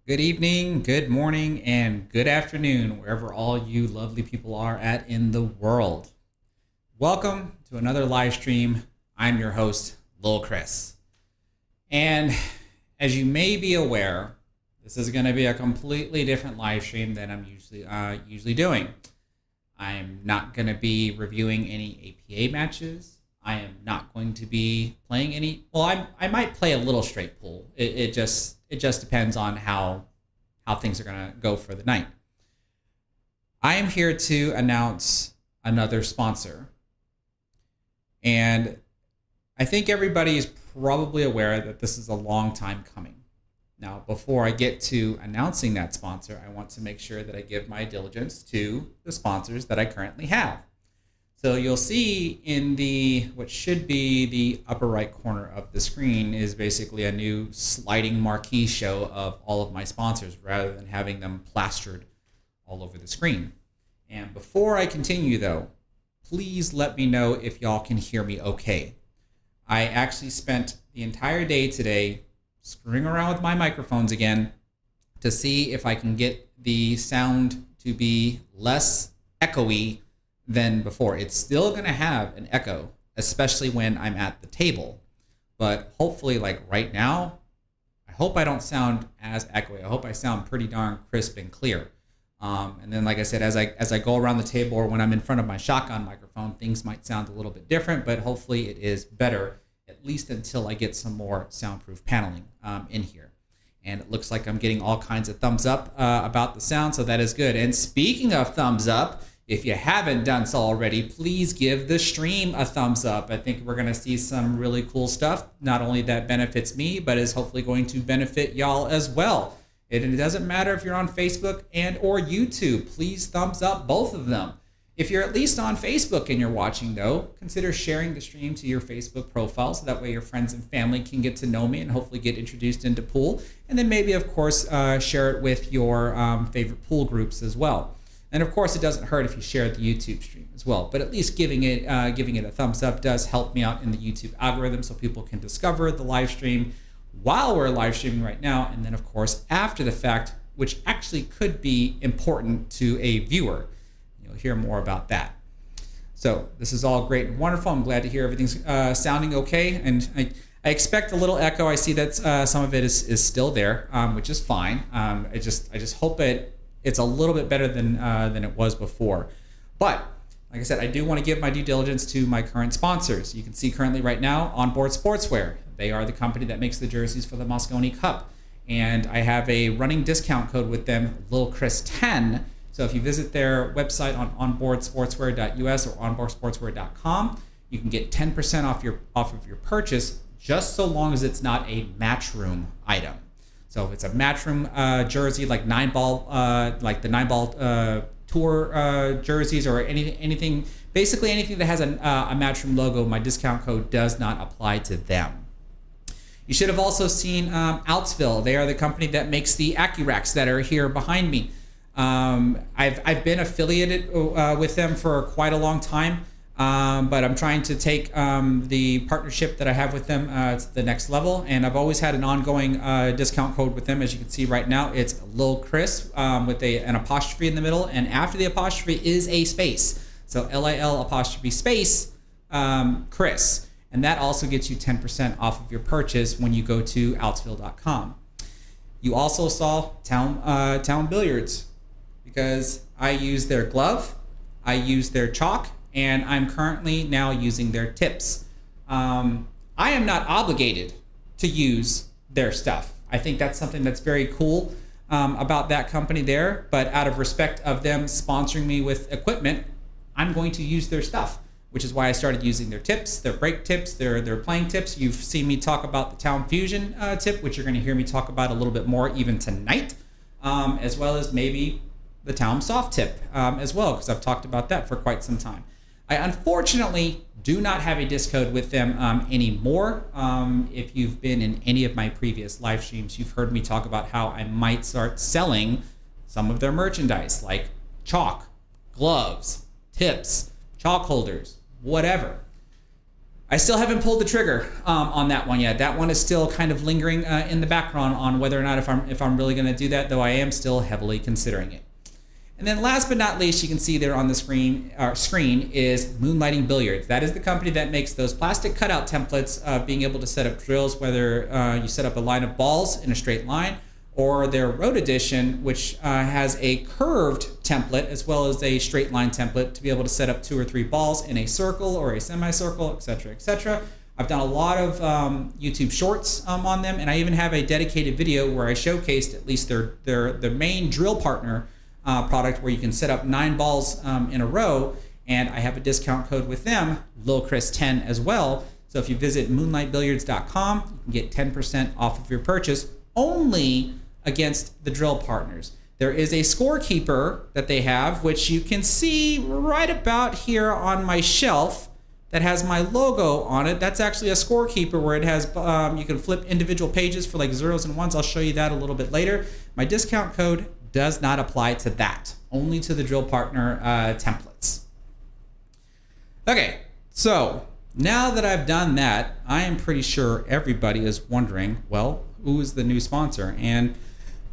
Good evening, good morning, and good afternoon, wherever all you lovely people are at in the world. Welcome to another live stream. I'm your host, Lil Chris. And as you may be aware, this is going to be a completely different live stream than I'm usually doing. I'm not going to be reviewing any APA matches. I am not going to be playing any. Well, I might play a little straight pool. It just depends on how things are going to go for the night. I am here to announce another sponsor. And I think everybody is probably aware that this is a long time coming. Now, before I get to announcing that sponsor, I want to make sure that I give my diligence to the sponsors that I currently have. So you'll see in what should be the upper right corner of the screen is basically a new sliding marquee show of all of my sponsors rather than having them plastered all over the screen. And before I continue though, please let me know if y'all can hear me okay. I actually spent the entire day today screwing around with my microphones again to see if I can get the sound to be less echoey than before. It's still going to have an echo, especially when I'm at the table. But hopefully, like right now, I hope I don't sound as echoey. I hope I sound pretty darn crisp and clear. And then, like I said, as I go around the table or when I'm in front of my shotgun microphone, things might sound a little bit different, but hopefully it is better, at least until I get some more soundproof paneling in here. And it looks like I'm getting all kinds of thumbs up about the sound, so that is good. And speaking of thumbs up, if you haven't done so already, please give the stream a thumbs up. I think we're going to see some really cool stuff, not only that benefits me, but is hopefully going to benefit y'all as well. It doesn't matter if you're on Facebook and or YouTube. Please thumbs up both of them. If you're at least on Facebook and you're watching though, consider sharing the stream to your Facebook profile so that way your friends and family can get to know me and hopefully get introduced into pool. And then maybe, of course, share it with your favorite pool groups as well. And of course, it doesn't hurt if you share the YouTube stream as well. But at least giving it a thumbs up does help me out in the YouTube algorithm so people can discover the live stream while we're live streaming right now. And then, of course, after the fact, which actually could be important to a viewer. You'll hear more about that. So this is all great and wonderful. I'm glad to hear everything's sounding okay. And I expect a little echo. I see that some of it is still there, which is fine. I just hope it's a little bit better than it was before. But like I said, I do want to give my due diligence to my current sponsors. You can see currently right now, Onboard Sportswear. They are the company that makes the jerseys for the Mosconi Cup. And I have a running discount code with them, LilChris10. So if you visit their website on onboardsportswear.us or onboardsportswear.com, you can get 10% off of your purchase, just so long as it's not a matchroom item. So if it's a matchroom jersey, like the 9-ball tour jerseys or anything, basically anything that has a matchroom logo, my discount code does not apply to them. You should have also seen Outsville. They are the company that makes the Accu-Racks that are here behind me. I've been affiliated with them for quite a long time. But I'm trying to take the partnership that I have with them to the next level, and I've always had an ongoing discount code with them. As you can see right now, it's Lil Chris with an apostrophe in the middle, and after the apostrophe is a space. So LIL apostrophe space Chris, and that also gets you 10% off of your purchase when you go to outsville.com. You also saw TaomBilliards because I use their glove, I use their chalk, and I'm currently now using their tips. I am not obligated to use their stuff. I think that's something that's very cool about that company there, but out of respect of them sponsoring me with equipment, I'm going to use their stuff, which is why I started using their tips, their break tips, their playing tips. You've seen me talk about the Taom Fusion tip, which you're gonna hear me talk about a little bit more even tonight, as well as maybe the Taom Soft tip as well, because I've talked about that for quite some time. I unfortunately do not have a discode with them anymore. If you've been in any of my previous live streams, you've heard me talk about how I might start selling some of their merchandise, like chalk, gloves, tips, chalk holders, whatever. I still haven't pulled the trigger on that one yet. That one is still kind of lingering in the background on whether or not if I'm really going to do that, though I am still heavily considering it. And then last but not least, you can see there on the screen is Moonlighting Billiards. That is the company that makes those plastic cutout templates of being able to set up drills, whether you set up a line of balls in a straight line, or their Road Edition, which has a curved template as well as a straight line template to be able to set up 2 or 3 balls in a circle or a semicircle, etc., etc. I've done a lot of YouTube shorts on them, and I even have a dedicated video where I showcased at least their main drill partner product, where you can set up 9 balls in a row, and I have a discount code with them, LilChris10 as well. So if you visit moonlightbilliards.com, you can get 10% off of your purchase only against the drill partners. There is a scorekeeper that they have, which you can see right about here on my shelf, that has my logo on it. That's actually a scorekeeper where it has, you can flip individual pages for like zeros and ones. I'll show you that a little bit later. My discount code does not apply to that, only to the drill partner templates. Okay, so now that I've done that, I am pretty sure everybody is wondering, well, who is the new sponsor? And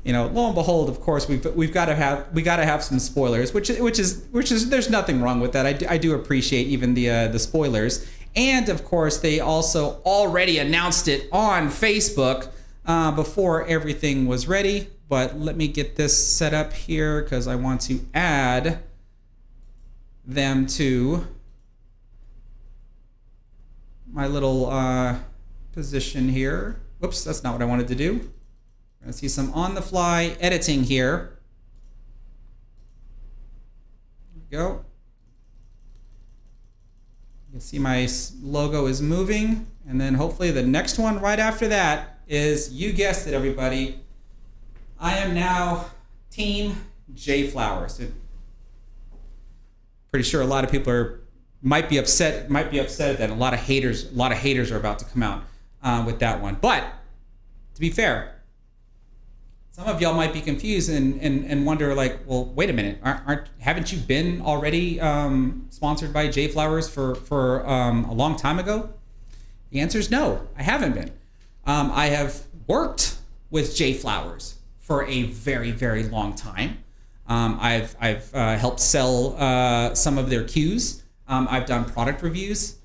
lo and behold, of course, we've got to have some spoilers, which is there's nothing wrong with that. I do appreciate even the spoilers, and of course they also already announced it on Facebook before everything was ready. But let me get this set up here because I want to add them to my little position here. Whoops, that's not what I wanted to do. We're gonna see some on-the-fly editing here. There we go. You can see my logo is moving, and then hopefully the next one right after that is, you guessed it, everybody, I am now Team JFlowers. Pretty sure a lot of people might be upset at that. A lot of haters are about to come out with that one. But to be fair, some of y'all might be confused and wonder, like, well, wait a minute, haven't you been already sponsored by JFlowers for a long time ago? The answer is no, I haven't been. I have worked with JFlowers for a very, very long time. I've helped sell some of their cues. I've done product reviews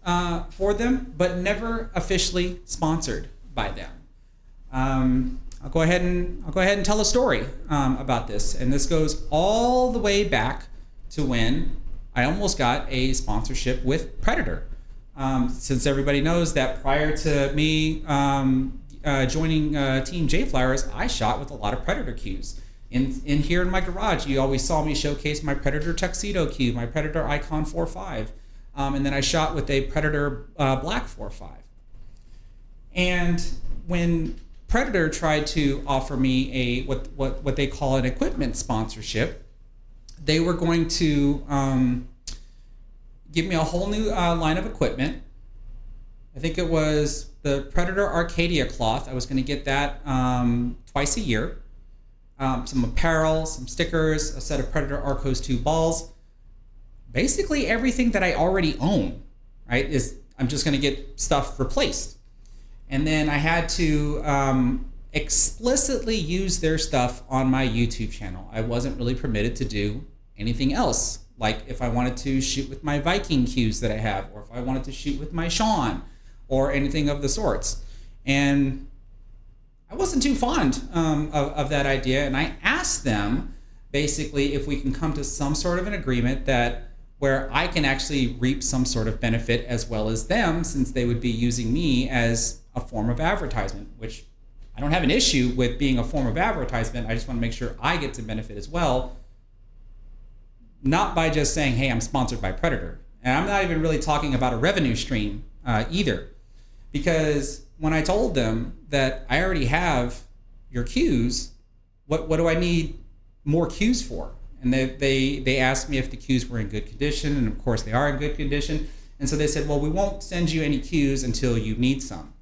for them, but never officially sponsored by them. I'll go ahead and tell a story about this, and this goes all the way back to when I almost got a sponsorship with Predator. Since everybody knows that prior to me joining Team JFlowers, I shot with a lot of Predator cues. In here in my garage, you always saw me showcase my Predator Tuxedo cue, my Predator Icon 4.5, and then I shot with a Predator Black 4.5. And when Predator tried to offer me a what they call an equipment sponsorship, they were going to give me a whole new line of equipment. I think it was the Predator Arcadia cloth. I was going to get that twice a year. Some apparel, some stickers, a set of Predator Arcos 2 balls. Basically everything that I already own, right, I'm just going to get stuff replaced. And then I had to explicitly use their stuff on my YouTube channel. I wasn't really permitted to do anything else. Like if I wanted to shoot with my Viking cues that I have, or if I wanted to shoot with my Sean, or anything of the sorts. And I wasn't too fond of that idea. And I asked them basically if we can come to some sort of an agreement where I can actually reap some sort of benefit as well as them, since they would be using me as a form of advertisement, which I don't have an issue with being a form of advertisement. I just want to make sure I get to benefit as well. Not by just saying, hey, I'm sponsored by Predator. And I'm not even really talking about a revenue stream either. Because when I told them that I already have your cues, what do I need more cues for? And they asked me if the cues were in good condition, and of course they are in good condition. And so they said, well, we won't send you any cues until you need some.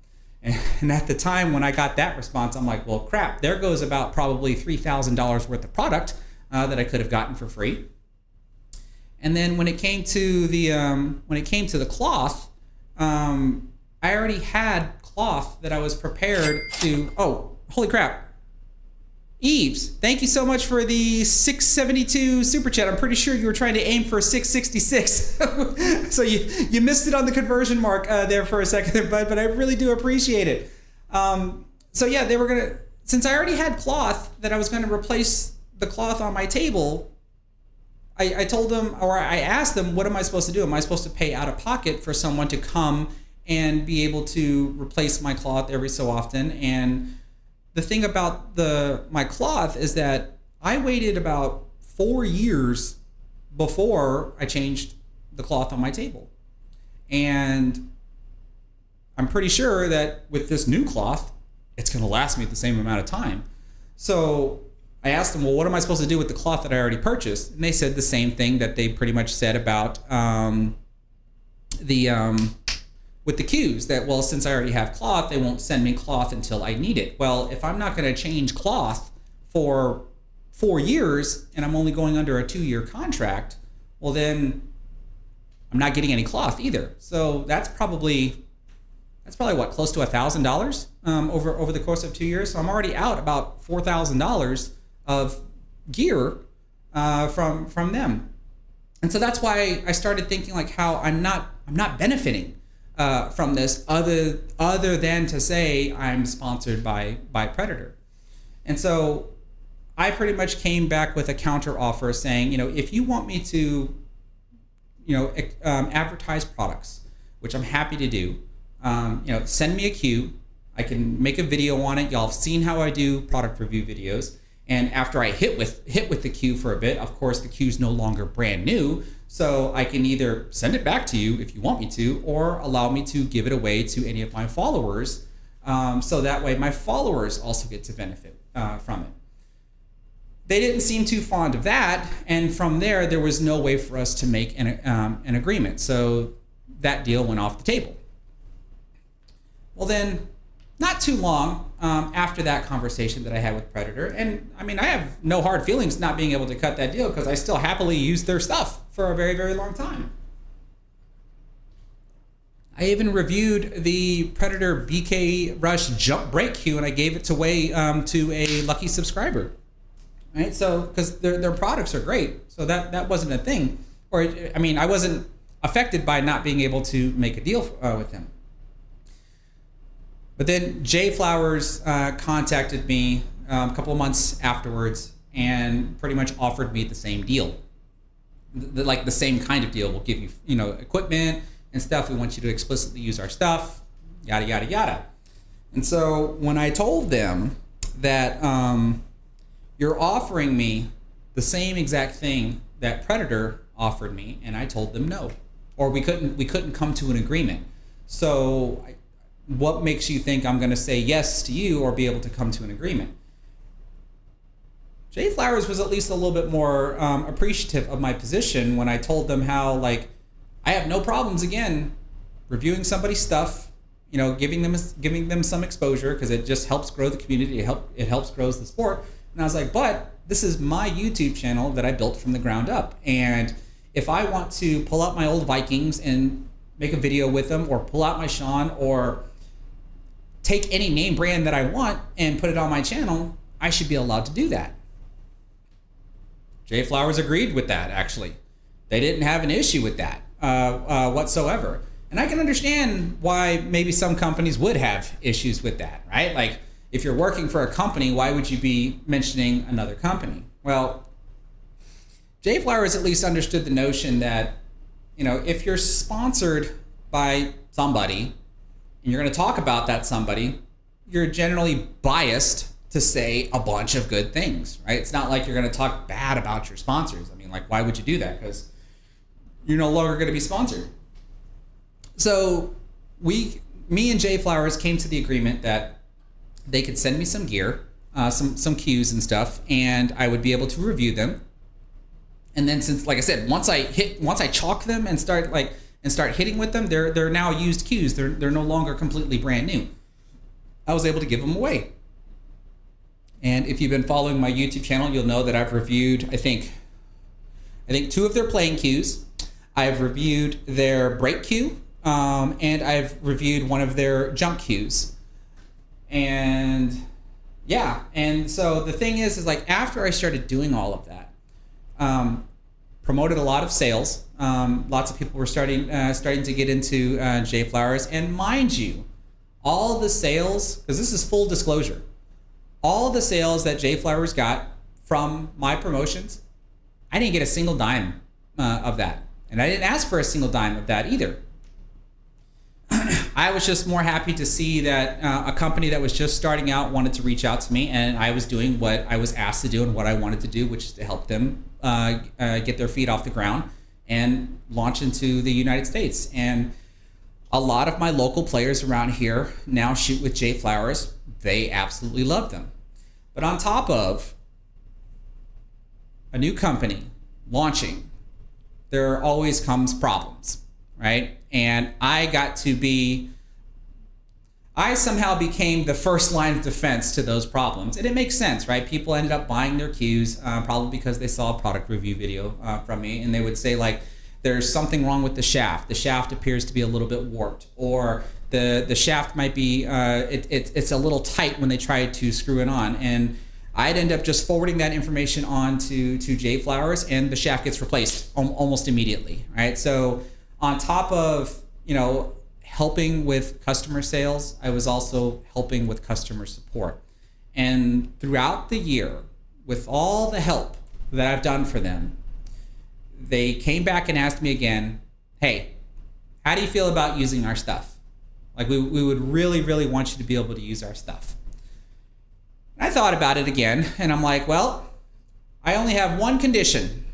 And at the time when I got that response, I'm like, well, crap, there goes about probably $3,000 worth of product that I could have gotten for free. And then when it came to the cloth, I already had cloth that I was prepared to, oh, holy crap. Eves, thank you so much for the 672 super chat. I'm pretty sure you were trying to aim for a 666. So you missed it on the conversion mark there for a second, but I really do appreciate it. So yeah, they were gonna, since I already had cloth that I was gonna replace the cloth on my table, I told them, or I asked them, what am I supposed to do? Am I supposed to pay out of pocket for someone to come and be able to replace my cloth every so often? And the thing about my cloth is that I waited about 4 years before I changed the cloth on my table. And I'm pretty sure that with this new cloth, it's gonna last me the same amount of time. So I asked them, well, what am I supposed to do with the cloth that I already purchased? And they said the same thing that they pretty much said about with the cues, that, well, since I already have cloth, they won't send me cloth until I need it. Well, if I'm not going to change cloth for 4 years and I'm only going under a 2-year contract, well, then I'm not getting any cloth either. So that's probably what, close to $1,000 over the course of 2 years. So I'm already out about $4,000 of gear from them. And so that's why I started thinking like how I'm not benefiting from this other than to say I'm sponsored by Predator. And so I pretty much came back with a counter offer saying, if you want me to, advertise products, which I'm happy to do, send me a cue. I can make a video on it. Y'all have seen how I do product review videos. And after I hit with the cue for a bit, of course, the cue's no longer brand new. So I can either send it back to you if you want me to, or allow me to give it away to any of my followers. So that way my followers also get to benefit from it. They didn't seem too fond of that. And from there was no way for us to make an agreement. So that deal went off the table. Well then, not too long after that conversation that I had with Predator, and I mean, I have no hard feelings not being able to cut that deal because I still happily use their stuff for a very, very long time. I even reviewed the Predator BK Rush jump break cue and I gave it away to a lucky subscriber. Right? So, because their products are great, so that wasn't a thing. Or, I mean, I wasn't affected by not being able to make a deal with them. But then JFlowers contacted me a couple of months afterwards and pretty much offered me the same deal. Like the same kind of deal. We'll give you, equipment and stuff. We want you to explicitly use our stuff, yada, yada, yada. And so when I told them that you're offering me the same exact thing that Predator offered me, and I told them no, or we couldn't come to an agreement. So what makes you think I'm going to say yes to you or be able to come to an agreement? JFlowers was at least a little bit more appreciative of my position when I told them how, like, I have no problems, again, reviewing somebody's stuff, giving them some exposure because it just helps grow the community. It helps grow the sport. And I was like, but this is my YouTube channel that I built from the ground up. And if I want to pull out my old Vikings and make a video with them, or pull out my Sean, or take any name brand that I want and put it on my channel, I should be allowed to do that. JFlowers agreed with that, actually. They didn't have an issue with that whatsoever. And I can understand why maybe some companies would have issues with that, right? Like, if you're working for a company, why would you be mentioning another company? Well, JFlowers at least understood the notion that, if you're sponsored by somebody, and you're going to talk about that somebody, you're generally biased to say a bunch of good things, right? It's not like you're going to talk bad about your sponsors. I mean, like, why would you do that? Because you're no longer going to be sponsored. So me and JFlowers came to the agreement that they could send me some gear, some cues and stuff, and I would be able to review them. And then, since, like I said, once I chalk them and start hitting with them, they're now used cues. They're no longer completely brand new. I was able to give them away. And if you've been following my YouTube channel, you'll know that I've reviewed, I think 2 of their playing cues. I've reviewed their break cue and I've reviewed one of their jump cues. And yeah, and so the thing is like after I started doing all of that, promoted a lot of sales. Lots of people were starting to get into JFlowers, and mind you, all the sales, because this is full disclosure, all the sales that JFlowers got from my promotions, I didn't get a single dime of that, and I didn't ask for a single dime of that either. I was just more happy to see that a company that was just starting out wanted to reach out to me, and I was doing what I was asked to do and what I wanted to do, which is to help them get their feet off the ground and launch into the United States. And a lot of my local players around here now shoot with JFlowers. They absolutely love them. But on top of a new company launching, there always comes problems, right? And I somehow became the first line of defense to those problems. And it makes sense, right? People ended up buying their cues probably because they saw a product review video from me, and they would say like, there's something wrong with the shaft. The shaft appears to be a little bit warped, or the shaft might be, it's a little tight when they try to screw it on. And I'd end up just forwarding that information on to JFlowers, and the shaft gets replaced almost immediately, right? So on top of, helping with customer sales, I was also helping with customer support. And throughout the year, with all the help that I've done for them, they came back and asked me again, hey, how do you feel about using our stuff? Like we would really, really want you to be able to use our stuff. And I thought about it again, and I'm like, well, I only have one condition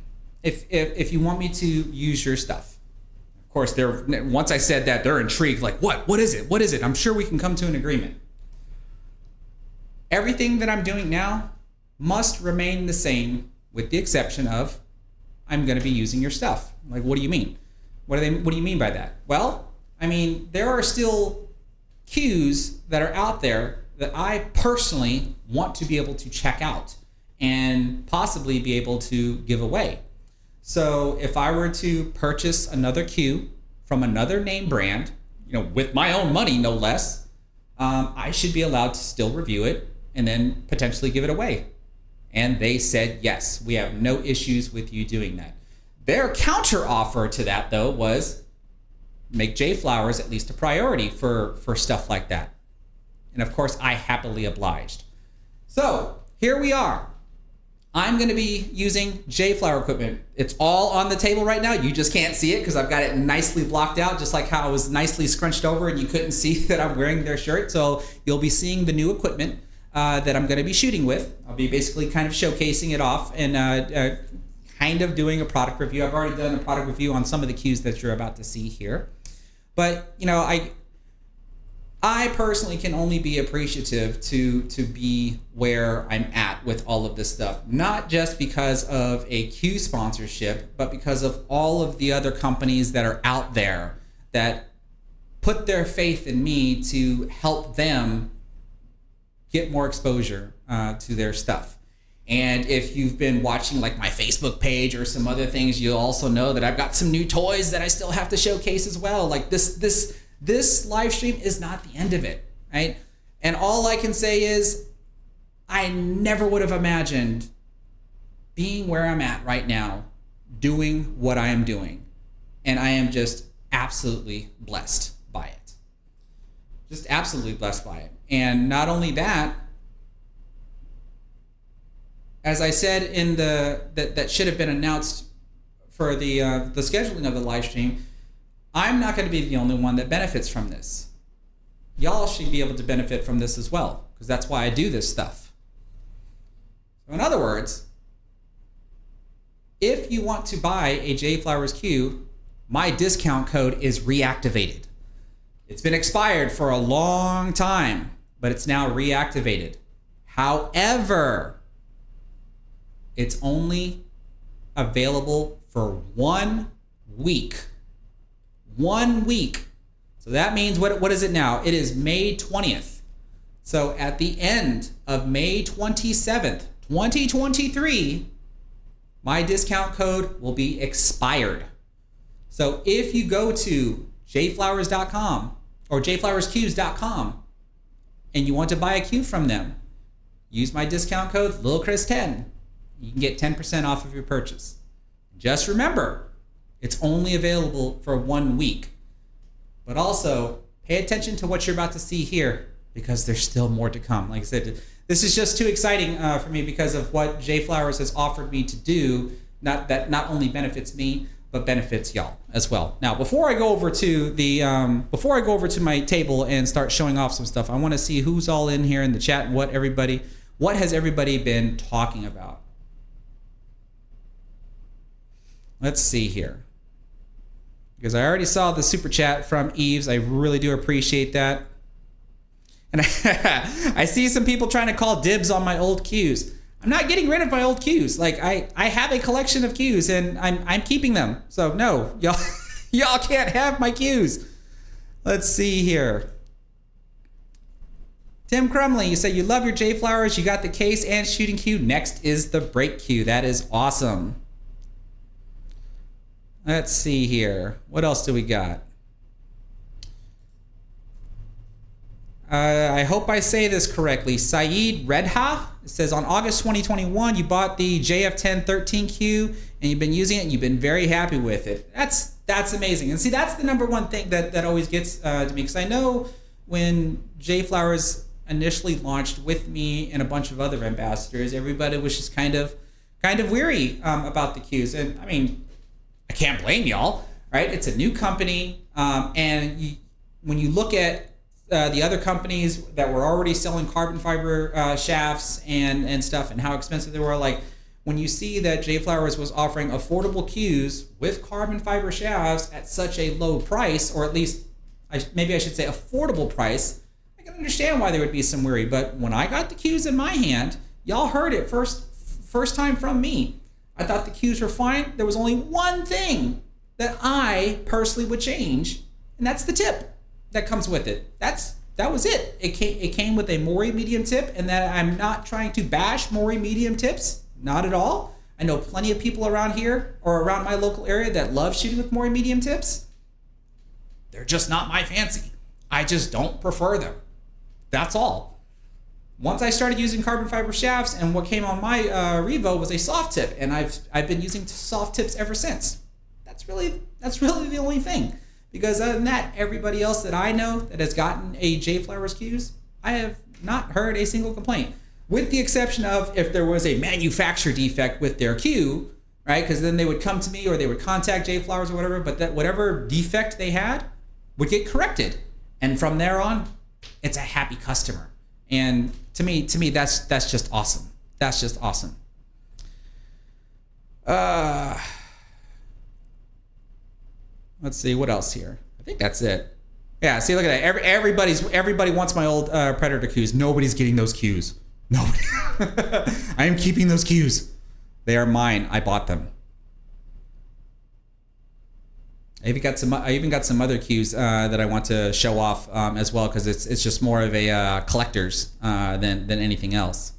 if you want me to use your stuff. Of course, once I said that, they're intrigued, like, what is it? What is it? I'm sure we can come to an agreement. Everything that I'm doing now must remain the same, with the exception of I'm going to be using your stuff. Like, what do you mean? What do you mean by that? Well, I mean, there are still cues that are out there that I personally want to be able to check out and possibly be able to give away. So if I were to purchase another cue from another name brand, with my own money, no less, I should be allowed to still review it and then potentially give it away. And they said, yes, we have no issues with you doing that. Their counter offer to that, though, was make JFlowers at least a priority for stuff like that. And of course, I happily obliged. So here we are. I'm going to be using JFlower equipment. It's all on the table right now. You just can't see it because I've got it nicely blocked out, just like how I was nicely scrunched over and you couldn't see that I'm wearing their shirt. So you'll be seeing the new equipment that I'm going to be shooting with. I'll be basically kind of showcasing it off and kind of doing a product review. I've already done a product review on some of the cues that you're about to see here. But, I personally can only be appreciative to be where I'm at with all of this stuff, not just because of a Q sponsorship, but because of all of the other companies that are out there that put their faith in me to help them get more exposure to their stuff. And if you've been watching like my Facebook page or some other things, you'll also know that I've got some new toys that I still have to showcase as well. Like this live stream is not the end of it, right? And all I can say is I never would have imagined being where I'm at right now, doing what I am doing. And I am just absolutely blessed by it. Just absolutely blessed by it. And not only that, as I said in that should have been announced for the scheduling of the live stream, I'm not going to be the only one that benefits from this. Y'all should be able to benefit from this as well, because that's why I do this stuff. So in other words, if you want to buy a JFlowers cue, my discount code is reactivated. It's been expired for a long time, but it's now reactivated. However, it's only available for 1 week. 1 week. So that means, what is it now? It is May 20th. So at the end of May 27th, 2023, my discount code will be expired. So if you go to JFlowers.com or JFlowersCues.com, and you want to buy a cue from them, use my discount code LilChris10. You can get 10% off of your purchase. Just remember, it's only available for 1 week. But also, pay attention to what you're about to see here, because there's still more to come. Like I said, this is just too exciting for me because of what JFlowers has offered me to do. Not only benefits me, but benefits y'all as well. Now, before I go over to my table and start showing off some stuff, I want to see who's all in here in the chat and what has everybody been talking about. Let's see here. Because I already saw the super chat from Eves. I really do appreciate that. And I see some people trying to call dibs on my old cues. I'm not getting rid of my old cues. Like I have a collection of cues and I'm keeping them. So no, y'all can't have my cues. Let's see here. Tim Crumley, you say you love your JFlowers. You got the case and shooting cue. Next is the break cue. That is awesome. Let's see here. What else do we got? I hope I say this correctly. Saeed Redha says, on August 2021, you bought the JF1013 cue and you've been using it and you've been very happy with it. That's amazing. And see, that's the number one thing that always gets to me, because I know when JFlowers initially launched with me and a bunch of other ambassadors, everybody was just kind of weary about the cues. And I mean, I can't blame y'all, right? It's a new company, and when you look at the other companies that were already selling carbon fiber shafts and stuff, and how expensive they were, like when you see that JFlowers was offering affordable cues with carbon fiber shafts at such a low price, or at least maybe I should say affordable price, I can understand why there would be some worry. But when I got the cues in my hand, y'all heard it first time from me. I thought the cues were fine. There was only one thing that I personally would change, and that's the tip that comes with it. That was it. It came with a Mori medium tip, and that I'm not trying to bash Mori medium tips, not at all. I know plenty of people around here or around my local area that love shooting with Mori medium tips. They're just not my fancy. I just don't prefer them. That's all. Once I started using carbon fiber shafts, and what came on my Revo was a soft tip, and I've been using soft tips ever since. That's really the only thing. Because other than that, everybody else that I know that has gotten a JFlowers cues, I have not heard a single complaint. With the exception of if there was a manufacturer defect with their cue, right? Because then they would come to me or they would contact JFlowers or whatever, but that whatever defect they had would get corrected. And from there on, it's a happy customer. And to me, that's just awesome. That's just awesome. Let's see what else here. I think that's it. Yeah, see, look at that. Everybody wants my old Predator cues. Nobody's getting those cues. Nobody. I am keeping those cues. They are mine. I bought them. I even got some other cues that I want to show off as well, because it's just more of a collector's than anything else.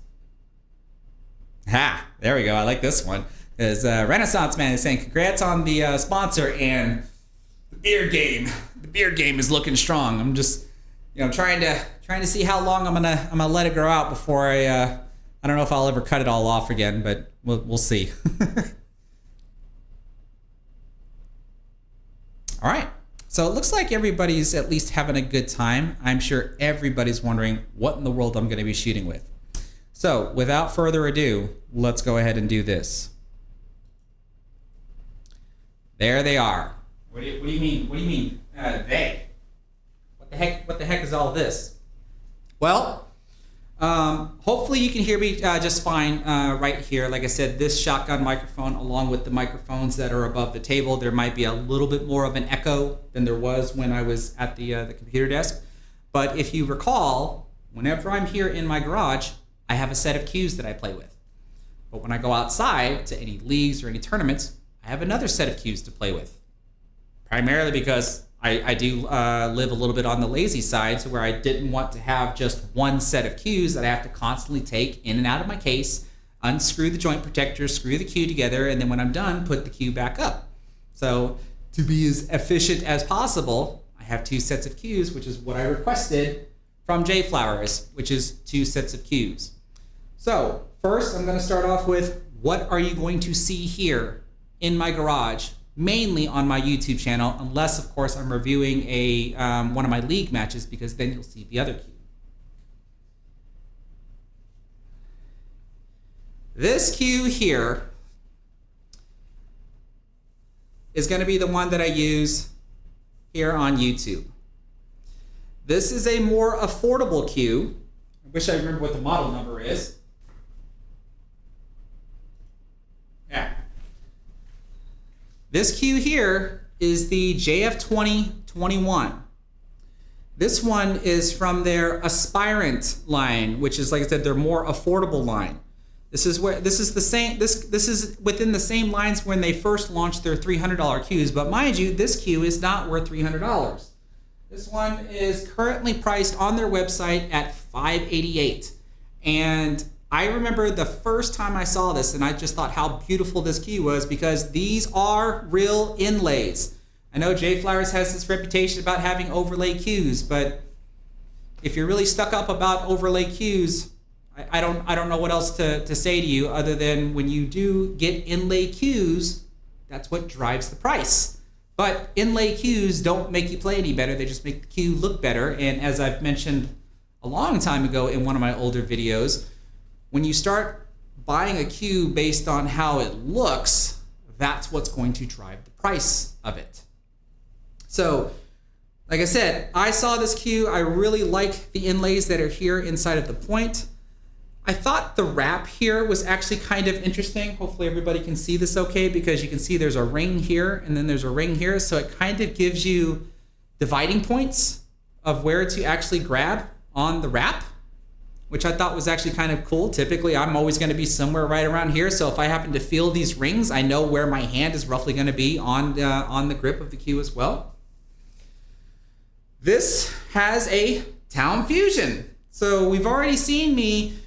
Ha! There we go. I like this one. Because Renaissance Man is saying, congrats on the sponsor and the beard game. The beard game is looking strong. I'm just trying to see how long I'm gonna let it grow out before I don't know if I'll ever cut it all off again, but we'll see. All right, so it looks like everybody's at least having a good time. I'm sure everybody's wondering what in the world I'm going to be shooting with. So without further ado, let's go ahead and do this. There they are. What do you mean? What do you mean? They? What the heck is all this? Well, hopefully you can hear me just fine right here. Like I said, this shotgun microphone, along with the microphones that are above the table, there might be a little bit more of an echo than there was when I was at the computer desk. But if you recall, whenever I'm here in my garage, I have a set of cues that I play with. But when I go outside to any leagues or any tournaments, I have another set of cues to play with. Primarily because I do live a little bit on the lazy side, so where I didn't want to have just one set of cues that I have to constantly take in and out of my case, unscrew the joint protector, screw the cue together, and then when I'm done, put the cue back up. So to be as efficient as possible, I have 2 sets of cues, which is what I requested from JFlowers, which is 2 sets of cues. So first, I'm going to start off with what are you going to see here in my garage, mainly on my YouTube channel, unless, of course, I'm reviewing a one of my league matches, because then you'll see the other cue. This cue here is going to be the one that I use here on YouTube. This is a more affordable cue. I wish I remember what the model number is. Yeah. This cue here is the JF2021. This one is from their Aspirant line, which is, like I said, their more affordable line. This is the same. This is within the same lines when they first launched their $300 cues. But mind you, this cue is not worth $300. This one is currently priced on their website at $588. And I remember the first time I saw this, and I just thought how beautiful this cue was, because these are real inlays. I know JFlowers has this reputation about having overlay cues, but if you're really stuck up about overlay cues, I don't know what else to say to you other than when you do get inlay cues, that's what drives the price. But inlay cues don't make you play any better. They just make the cue look better. And as I've mentioned a long time ago in one of my older videos, when you start buying a cue based on how it looks, that's what's going to drive the price of it. So, like I said, I saw this cue. I really like the inlays that are here inside of the point. I thought the wrap here was actually kind of interesting. Hopefully everybody can see this okay, because you can see there's a ring here and then there's a ring here. So it kind of gives you dividing points of where to actually grab on the wrap, which I thought was actually kind of cool. Typically, I'm always going to be somewhere right around here. So if I happen to feel these rings, I know where my hand is roughly going to be on the grip of the cue as well. This has a Taom Fusion. So we've already seen me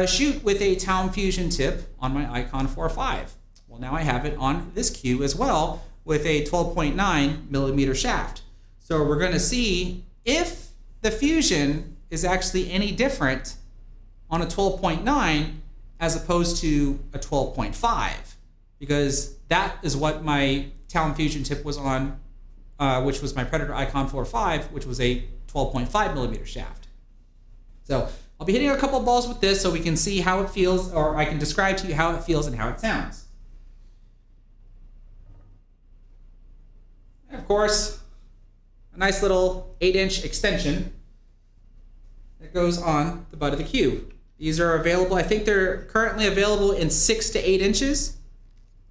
shoot with a Taom Fusion tip on my Icon 4.5. Well, now I have it on this cue as well with a 12.9 millimeter shaft. So we're going to see if the Fusion is actually any different on a 12.9 as opposed to a 12.5, because that is what my Taom Fusion tip was on, which was my Predator Icon 4.5, which was a 12.5 millimeter shaft. So I'll be hitting a couple of balls with this so we can see how it feels, or I can describe to you how it feels and how it sounds. And of course, a nice little 8-inch extension that goes on the butt of the cue. These are available, I think they're currently available in 6 to 8 inches.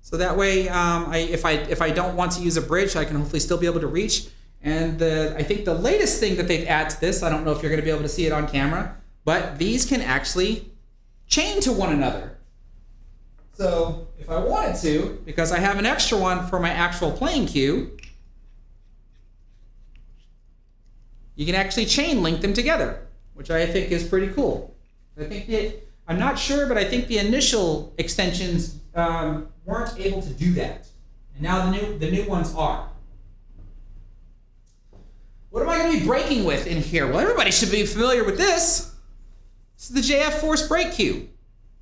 So that way, if I don't want to use a bridge, I can hopefully still be able to reach. And I think the latest thing that they've added to this, I don't know if you're going to be able to see it on camera, but these can actually chain to one another. So if I wanted to, because I have an extra one for my actual playing cue, you can actually chain link them together, which I think is pretty cool. I'm not sure, but I think the initial extensions weren't able to do that. And now the new ones are. What am I going to be breaking with in here? Well, everybody should be familiar with this. This is the JF Force Break Cue.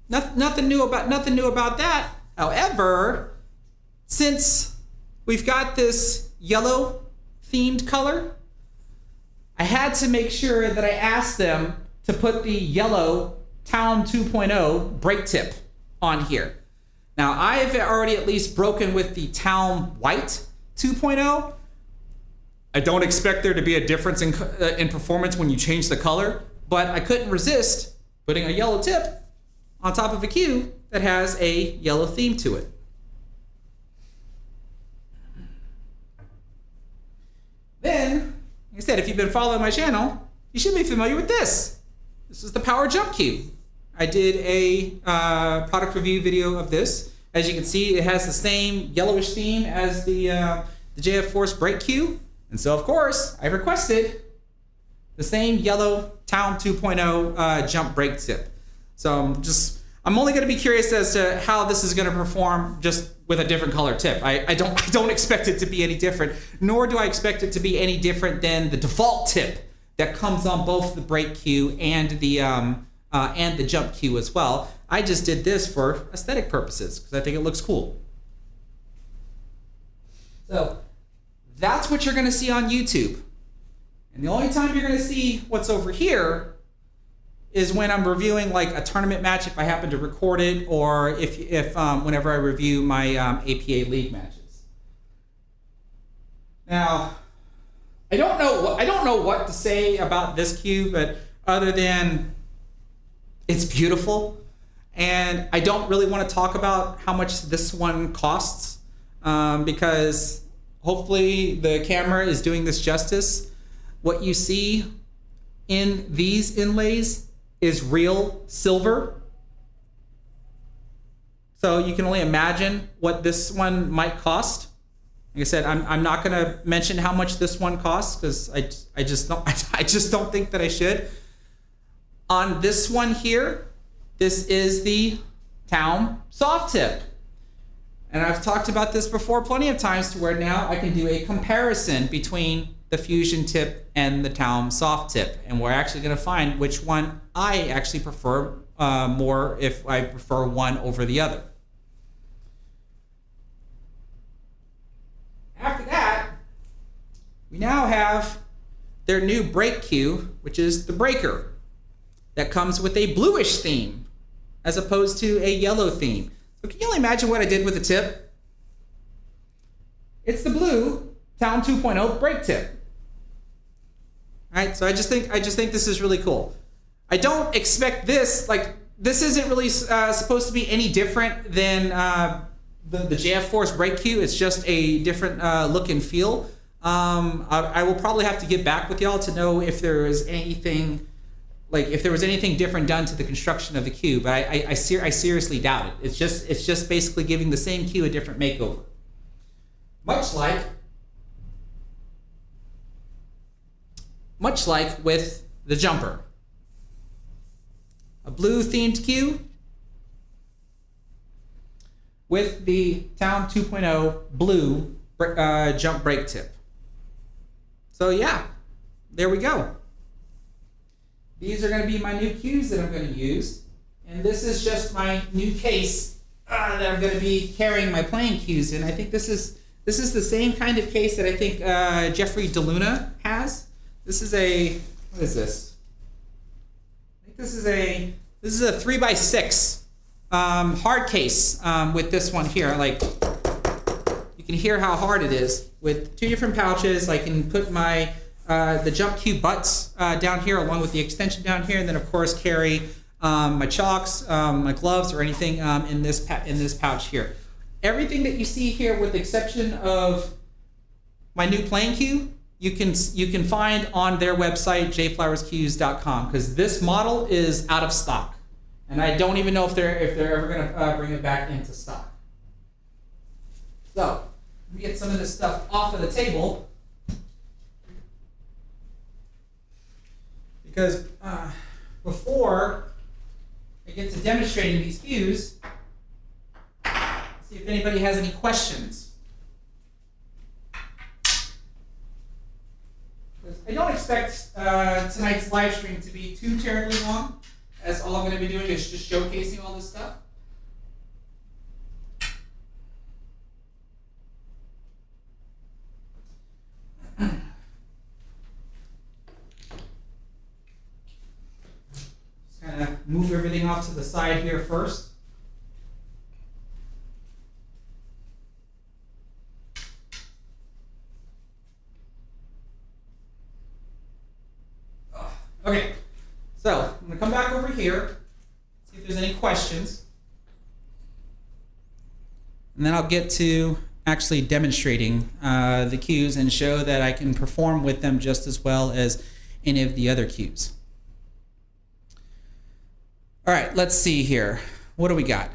Nothing new about that. However, since we've got this yellow themed color, I had to make sure that I asked them to put the yellow Taom 2.0 brake tip on here. Now, I've already at least broken with the Taom White 2.0. I don't expect there to be a difference in performance when you change the color, but I couldn't resist putting a yellow tip on top of a cue that has a yellow theme to it. Then, like I said, if you've been following my channel, you should be familiar with this. This is the Power Jump Cue. I did a product review video of this. As you can see, it has the same yellowish theme as the JF Force Break Cue. And so, of course, I requested the same yellow Taom 2.0 jump brake tip. So I'm only going to be curious as to how this is going to perform just with a different color tip. I don't expect it to be any different, nor do I expect it to be any different than the default tip that comes on both the break cue and the jump cue as well. I just did this for aesthetic purposes because I think it looks cool. So that's what you're going to see on YouTube. And the only time you're going to see what's over here is when I'm reviewing like a tournament match, if I happen to record it, or if whenever I review my APA league matches. Now, I don't know what to say about this cue, but other than it's beautiful, and I don't really want to talk about how much this one costs, because hopefully the camera is doing this justice. What you see in these inlays is real silver. So you can only imagine what this one might cost. Like I said, I'm not going to mention how much this one costs because I just don't think that I should. On this one here, this is the Taom soft tip. And I've talked about this before plenty of times to where now I can do a comparison between the Fusion tip and the Taom soft tip. And we're actually going to find which one I actually prefer more, if I prefer one over the other. After that, we now have their new break cue, which is the breaker, that comes with a bluish theme as opposed to a yellow theme. So can you only imagine what I did with the tip? It's the blue Taom 2.0 break tip. All right, so I just think this is really cool. I don't expect this, like, this isn't really supposed to be any different than the JFlowers break cue. It's just a different look and feel. I will probably have to get back with y'all to know if there is anything, like if there was anything different done to the construction of the cue, but I seriously doubt it. It's just basically giving the same cue a different makeover. Much like with the jumper. A blue themed cue with the Taom 2.0 blue jump break tip. So yeah, there we go. These are going to be my new cues that I'm going to use. And this is just my new case that I'm going to be carrying my playing cues in. I think this is the same kind of case that I think Jeffrey DeLuna has. This is a, what is this? I think this is a 3x6 hard case with this one here. Like, you can hear how hard it is with two different pouches. I can put my the jump cue butts down here along with the extension down here, and then of course carry my chalks, my gloves, or anything in this pouch here. Everything that you see here, with the exception of my new playing cue, you can find on their website, JFlowersCues.com, because this model is out of stock, and I don't even know if they're ever going to bring it back into stock. So let me get some of this stuff off of the table, because before I get to demonstrating these cues, let's see if anybody has any questions. I don't expect tonight's live stream to be too terribly long, as all I'm going to be doing is just showcasing all this stuff. Just kind of move everything off to the side here first. Okay, so I'm going to come back over here, see if there's any questions, and then I'll get to actually demonstrating the cues and show that I can perform with them just as well as any of the other cues. All right, let's see here. What do we got?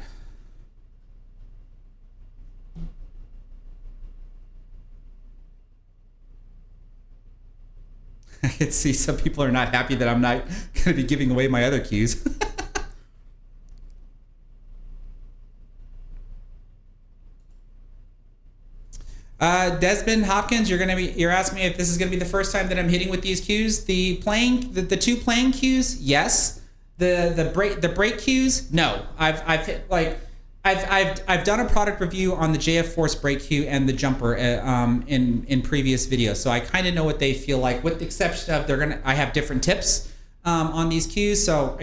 I can see some people are not happy that I'm not going to be giving away my other cues. Desmond Hopkins, you're asking me if this is gonna be the first time that I'm hitting with these cues. The two playing cues, yes. The break cues, no. I've hit like I've done a product review on the JF Force break cue and the jumper in previous videos, so I kind of know what they feel like, with the exception of I have different tips on these cues, so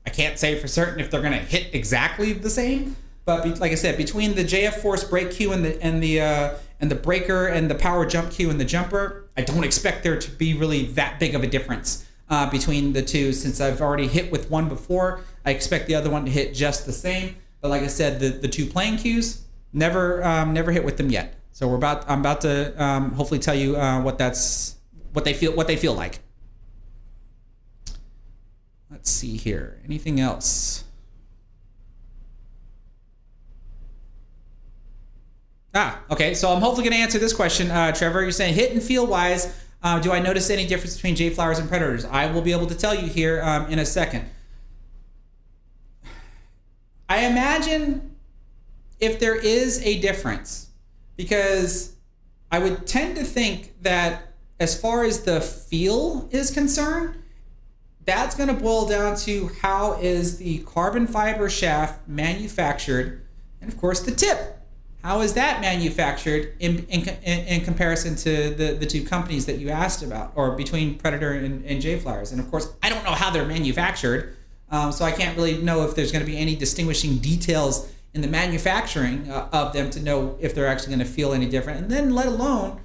I can't say for certain if they're gonna hit exactly the same. But like I said, between the JF Force break cue and the breaker and the power jump cue and the jumper, I don't expect there to be really that big of a difference between the two. Since I've already hit with one before, I expect the other one to hit just the same. But like I said, the two playing cues, never hit with them yet. So I'm about to hopefully tell you what they feel like. Let's see here. Anything else? Okay. So I'm hopefully going to answer this question, Trevor. You're saying hit and feel wise, do I notice any difference between JFlowers and Predators? I will be able to tell you here in a second. I imagine if there is a difference, because I would tend to think that as far as the feel is concerned, that's going to boil down to how is the carbon fiber shaft manufactured, and of course the tip. How is that manufactured in comparison to the two companies that you asked about, or between Predator and JFlowers? And of course, I don't know how they're manufactured, so I can't really know if there's going to be any distinguishing details in the manufacturing of them to know if they're actually going to feel any different. And then let alone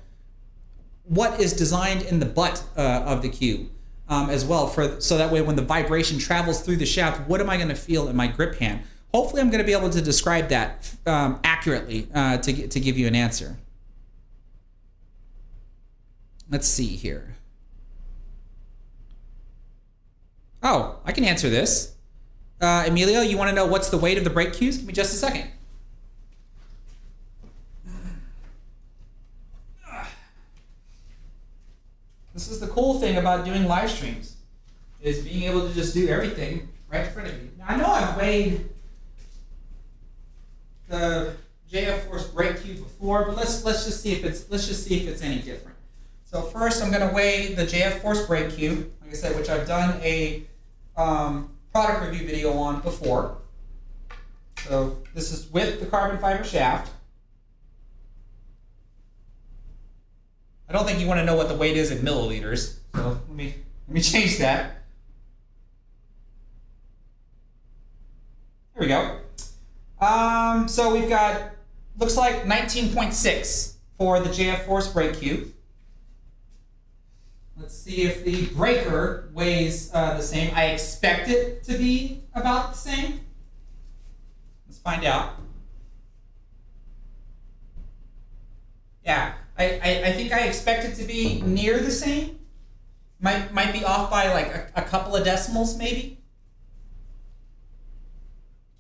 what is designed in the butt of the cue as well, so that way when the vibration travels through the shaft, what am I going to feel in my grip hand? Hopefully I'm going to be able to describe that accurately to give you an answer. Let's see here. Oh, I can answer this. Emilio, you want to know what's the weight of the break cues? Give me just a second. This is the cool thing about doing live streams, is being able to just do everything right in front of you. Now, I know I've weighed the JF Force break cue before, but let's just see if it's any different. So first, I'm going to weigh the JF Force break cue, like I said, which I've done a product review video on before. So this is with the carbon fiber shaft. I don't think you want to know what the weight is in milliliters, so let me change that. There we go. So we've got, looks like 19.6 for the JF Force break cue. Let's see if the breaker weighs the same. I expect it to be about the same. Let's find out. Yeah, I think I expect it to be near the same. Might be off by like a couple of decimals maybe.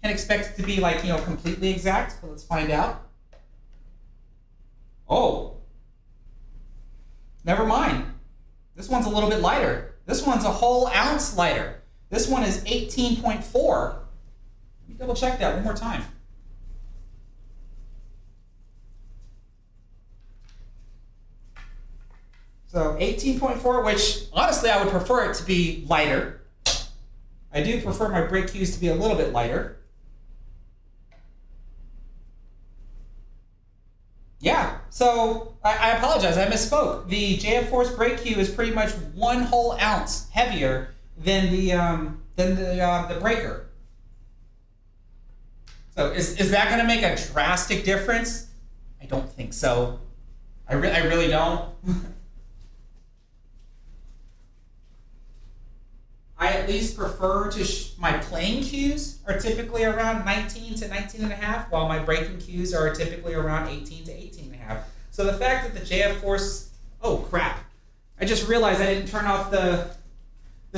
Can't expect it to be like, completely exact, but let's find out. Oh, never mind. This one's a little bit lighter. This one's a whole ounce lighter. This one is 18.4. Let me double check that one more time. So 18.4, which honestly I would prefer it to be lighter. I do prefer my break cues to be a little bit lighter. Yeah, so I apologize, I misspoke. The JF Force break cue is pretty much 1 whole ounce heavier than the breaker. So is that going to make a drastic difference? I don't think so. I really don't. I at least prefer my playing cues are typically around 19 to 19 and a half, while my breaking cues are typically around 18 to 18 and a half. So the fact that the JF Force, oh crap, I just realized I didn't turn off the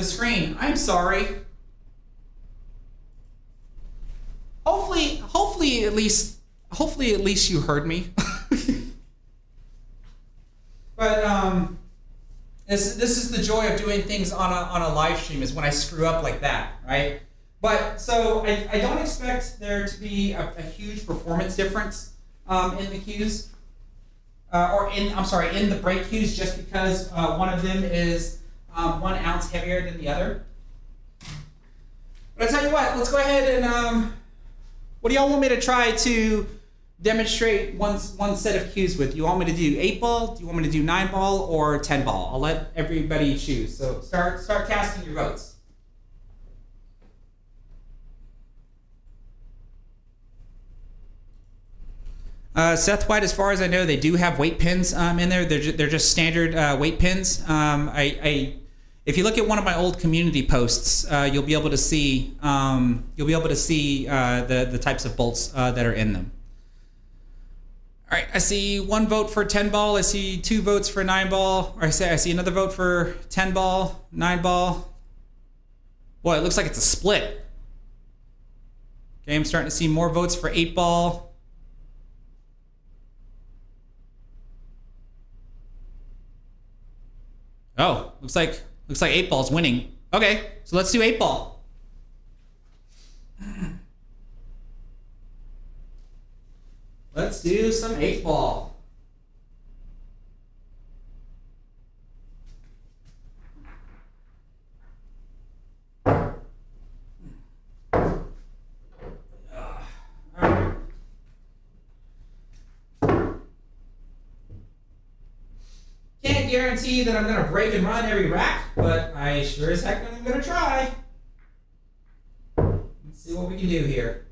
screen. I'm sorry. Hopefully at least you heard me. But this is the joy of doing things on a live stream, is when I screw up like that, right? But so I don't expect there to be a huge performance difference in the cues. in the break cues, just because one of them is 1 ounce heavier than the other. But I tell you what, let's go ahead and what do y'all want me to try to demonstrate one set of cues with? Do you want me to do 8-ball? Do you want me to do 9-ball or 10-ball? I'll let everybody choose. So start casting your votes. Seth White, as far as I know, they do have weight pins in there. They're just standard weight pins. If you look at one of my old community posts, you'll be able to see the types of bolts that are in them. All right, I see 1 vote for 10-ball. I see 2 votes for 9-ball. Or I see another vote for 10-ball, 9-ball. Boy, it looks like it's a split. Okay, I'm starting to see more votes for 8-ball. Oh, looks like 8-ball's winning. Okay, so let's do 8-ball. Let's do some 8-ball. Can't guarantee that I'm going to break and run every rack, but I sure as heck am going to try. Let's see what we can do here.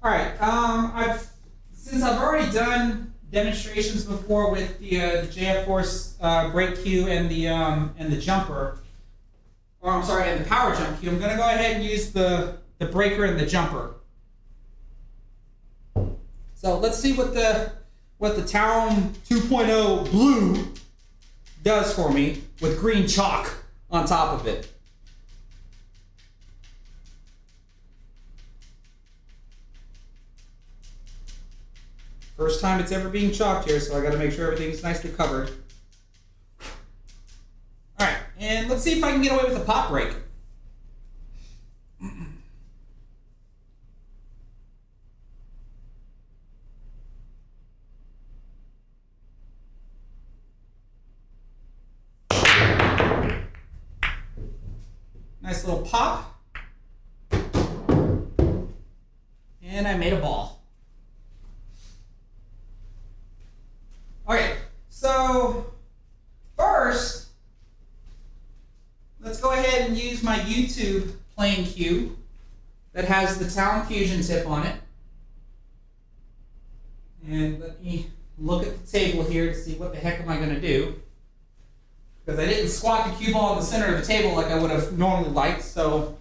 All right, since I've already done demonstrations before with the JFlowers break cue and the jumper, and the power jump cue, I'm going to go ahead and use the breaker and the jumper. So let's see what the Taom 2.0 blue does for me with green chalk on top of it. First time it's ever being chalked here, so I got to make sure everything's nicely covered. All right, and let's see if I can get away with a pop break. Nice little pop. And I made a ball. Okay, so first, let's go ahead and use my YouTube playing cue that has the Taom Fusion tip on it. And let me look at the table here to see what the heck am I going to do. Because I didn't squat the cue ball in the center of the table like I would have normally liked, so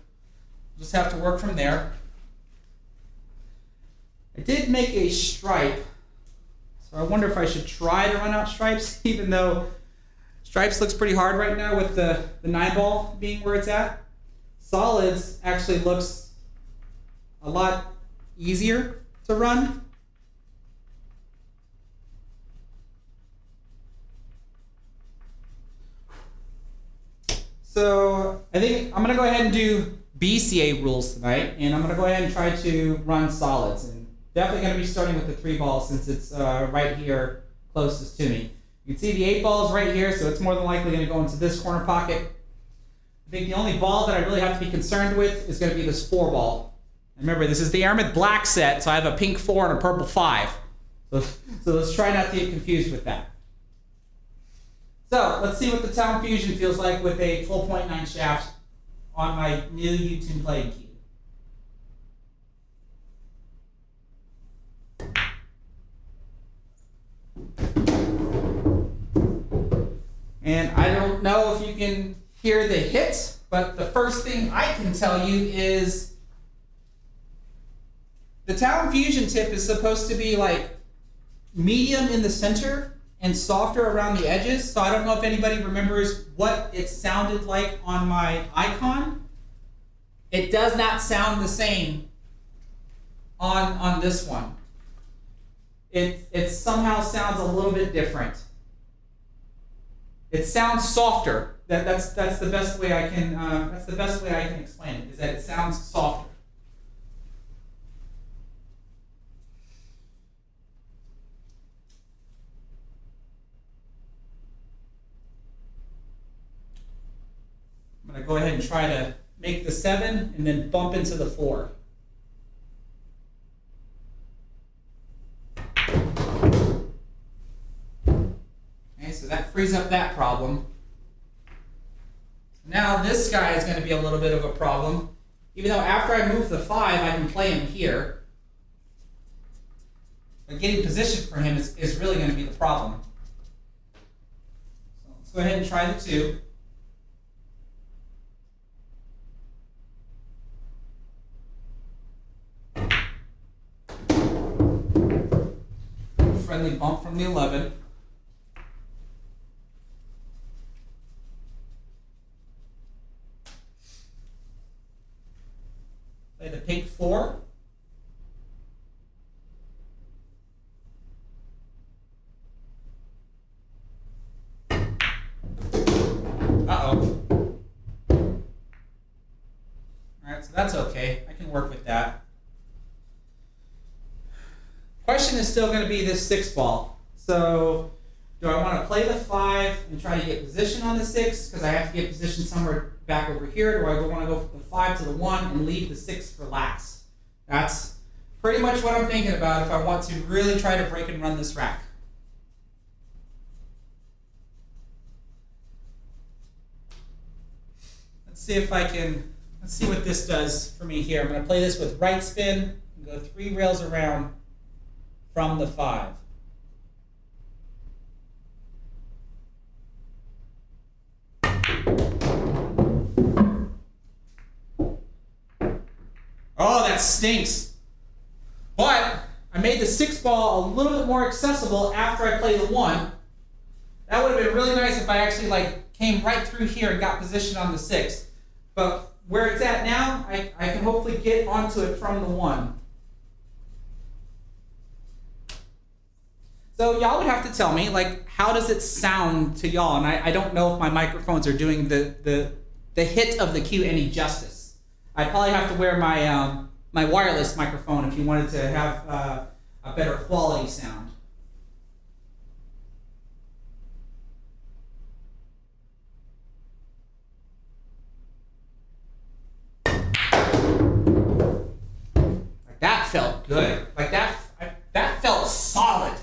just have to work from there. I did make a stripe. I wonder if I should try to run out stripes, even though stripes looks pretty hard right now with the 9-ball being where it's at. Solids actually looks a lot easier to run. So I think I'm going to go ahead and do BCA rules tonight, and I'm going to go ahead and try to run solids. And definitely going to be starting with the 3-ball since it's right here closest to me. You can see the 8-ball is right here, so it's more than likely going to go into this corner pocket. I think the only ball that I really have to be concerned with is going to be this 4-ball. And remember, this is the Aramid black set, so I have a pink 4 and a purple 5. So let's try not to get confused with that. So let's see what the Taom Fusion feels like with a 12.9 shaft on my new YouTube playing cue. And I don't know if you can hear the hits, but the first thing I can tell you is the Taom Fusion tip is supposed to be like medium in the center and softer around the edges. So I don't know if anybody remembers what it sounded like on my icon. It does not sound the same on this one. It somehow sounds a little bit different. It sounds softer. That's the best way I can explain it. Is that it sounds softer. I'm going to go ahead and try to make the 7 and then bump into the 4. Okay, so that frees up that problem. Now this guy is going to be a little bit of a problem. Even though after I move the 5, I can play him here. But getting position for him is really going to be the problem. So let's go ahead and try the 2. Friendly bump from the 11. Play the pink 4. Uh-oh. Alright, so that's okay. I can work with that. Question is still going to be this 6 ball. So, do I want to play the 5 and try to get position on the 6 because I have to get position somewhere back over here? Do I want to go from the 5 to the 1 and leave the 6 for last? That's pretty much what I'm thinking about if I want to really try to break and run this rack. Let's see what this does for me here. I'm going to play this with right spin and go 3 rails around from the 5. Oh, that stinks. But I made the 6 ball a little bit more accessible after I play the 1. That would have been really nice if I actually came right through here and got position on the 6. But where it's at now, I can hopefully get onto it from the 1. So y'all would have to tell me, how does it sound to y'all? And I don't know if my microphones are doing the hit of the cue any justice. I'd probably have to wear my my wireless microphone if you wanted to have a better quality sound. That felt good. That felt solid.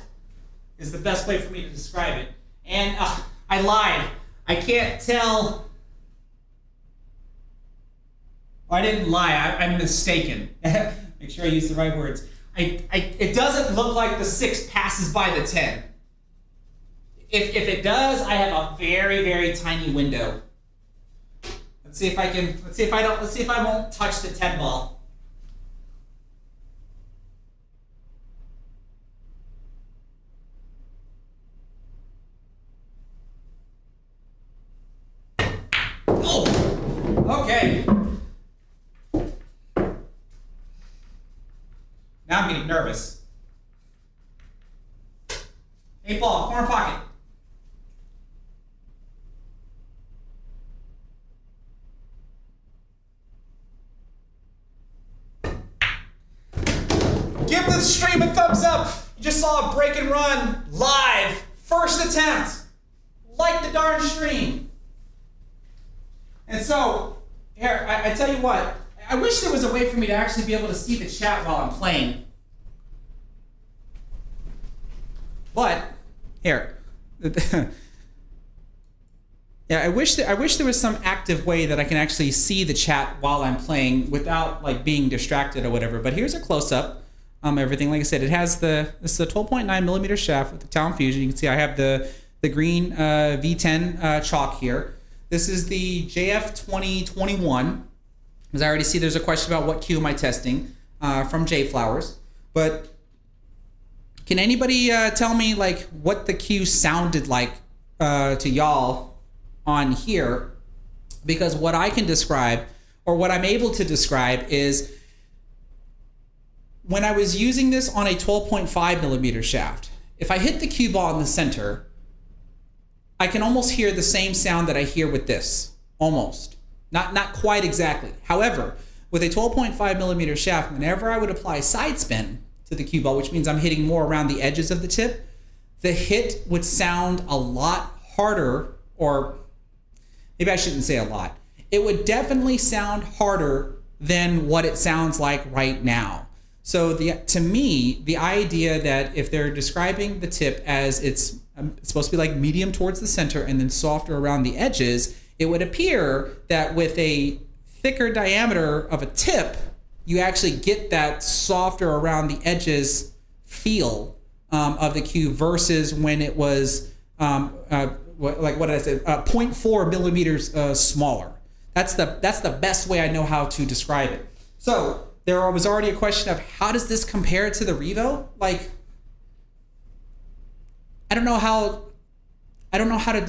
Is the best way for me to describe it. And I lied. I can't tell. Well, I didn't lie. I'm mistaken. Make sure I use the right words. It doesn't look like the 6 passes by the 10. If it does, I have a very, very tiny window. Let's see if I won't touch the 10 ball. Oh, okay. Now I'm getting nervous. 8 ball, corner pocket. Give the stream a thumbs up. You just saw a break and run live. First attempt. Like the darn stream. And so, here, I tell you what, I wish there was a way for me to actually be able to see the chat while I'm playing. But, here. Yeah, I wish there was some active way that I can actually see the chat while I'm playing without being distracted or whatever. But here's a close-up. Everything, like I said, this is a 12.9 millimeter shaft with the Taom Fusion. You can see I have the green V10 chalk here. This is the JF2021, because I already see there's a question about what cue am I testing from JFlowers. But can anybody tell me what the cue sounded like to y'all on here? Because what I can describe, or what I'm able to describe is when I was using this on a 12.5 millimeter shaft, if I hit the cue ball in the center, I can almost hear the same sound that I hear with this, almost. Not quite exactly. However, with a 12.5 millimeter shaft, whenever I would apply side spin to the cue ball, which means I'm hitting more around the edges of the tip, the hit would sound a lot harder, or maybe I shouldn't say a lot. It would definitely sound harder than what it sounds like right now. So to me, the idea that if they're describing the tip as it's supposed to be like medium towards the center and then softer around the edges, it would appear that with a thicker diameter of a tip, you actually get that softer around the edges feel of the cue versus when it was like what did I say, 0.4 millimeters smaller. That's the best way I know how to describe it. So there was already a question of how does this compare to the Revo? Like, I don't know how to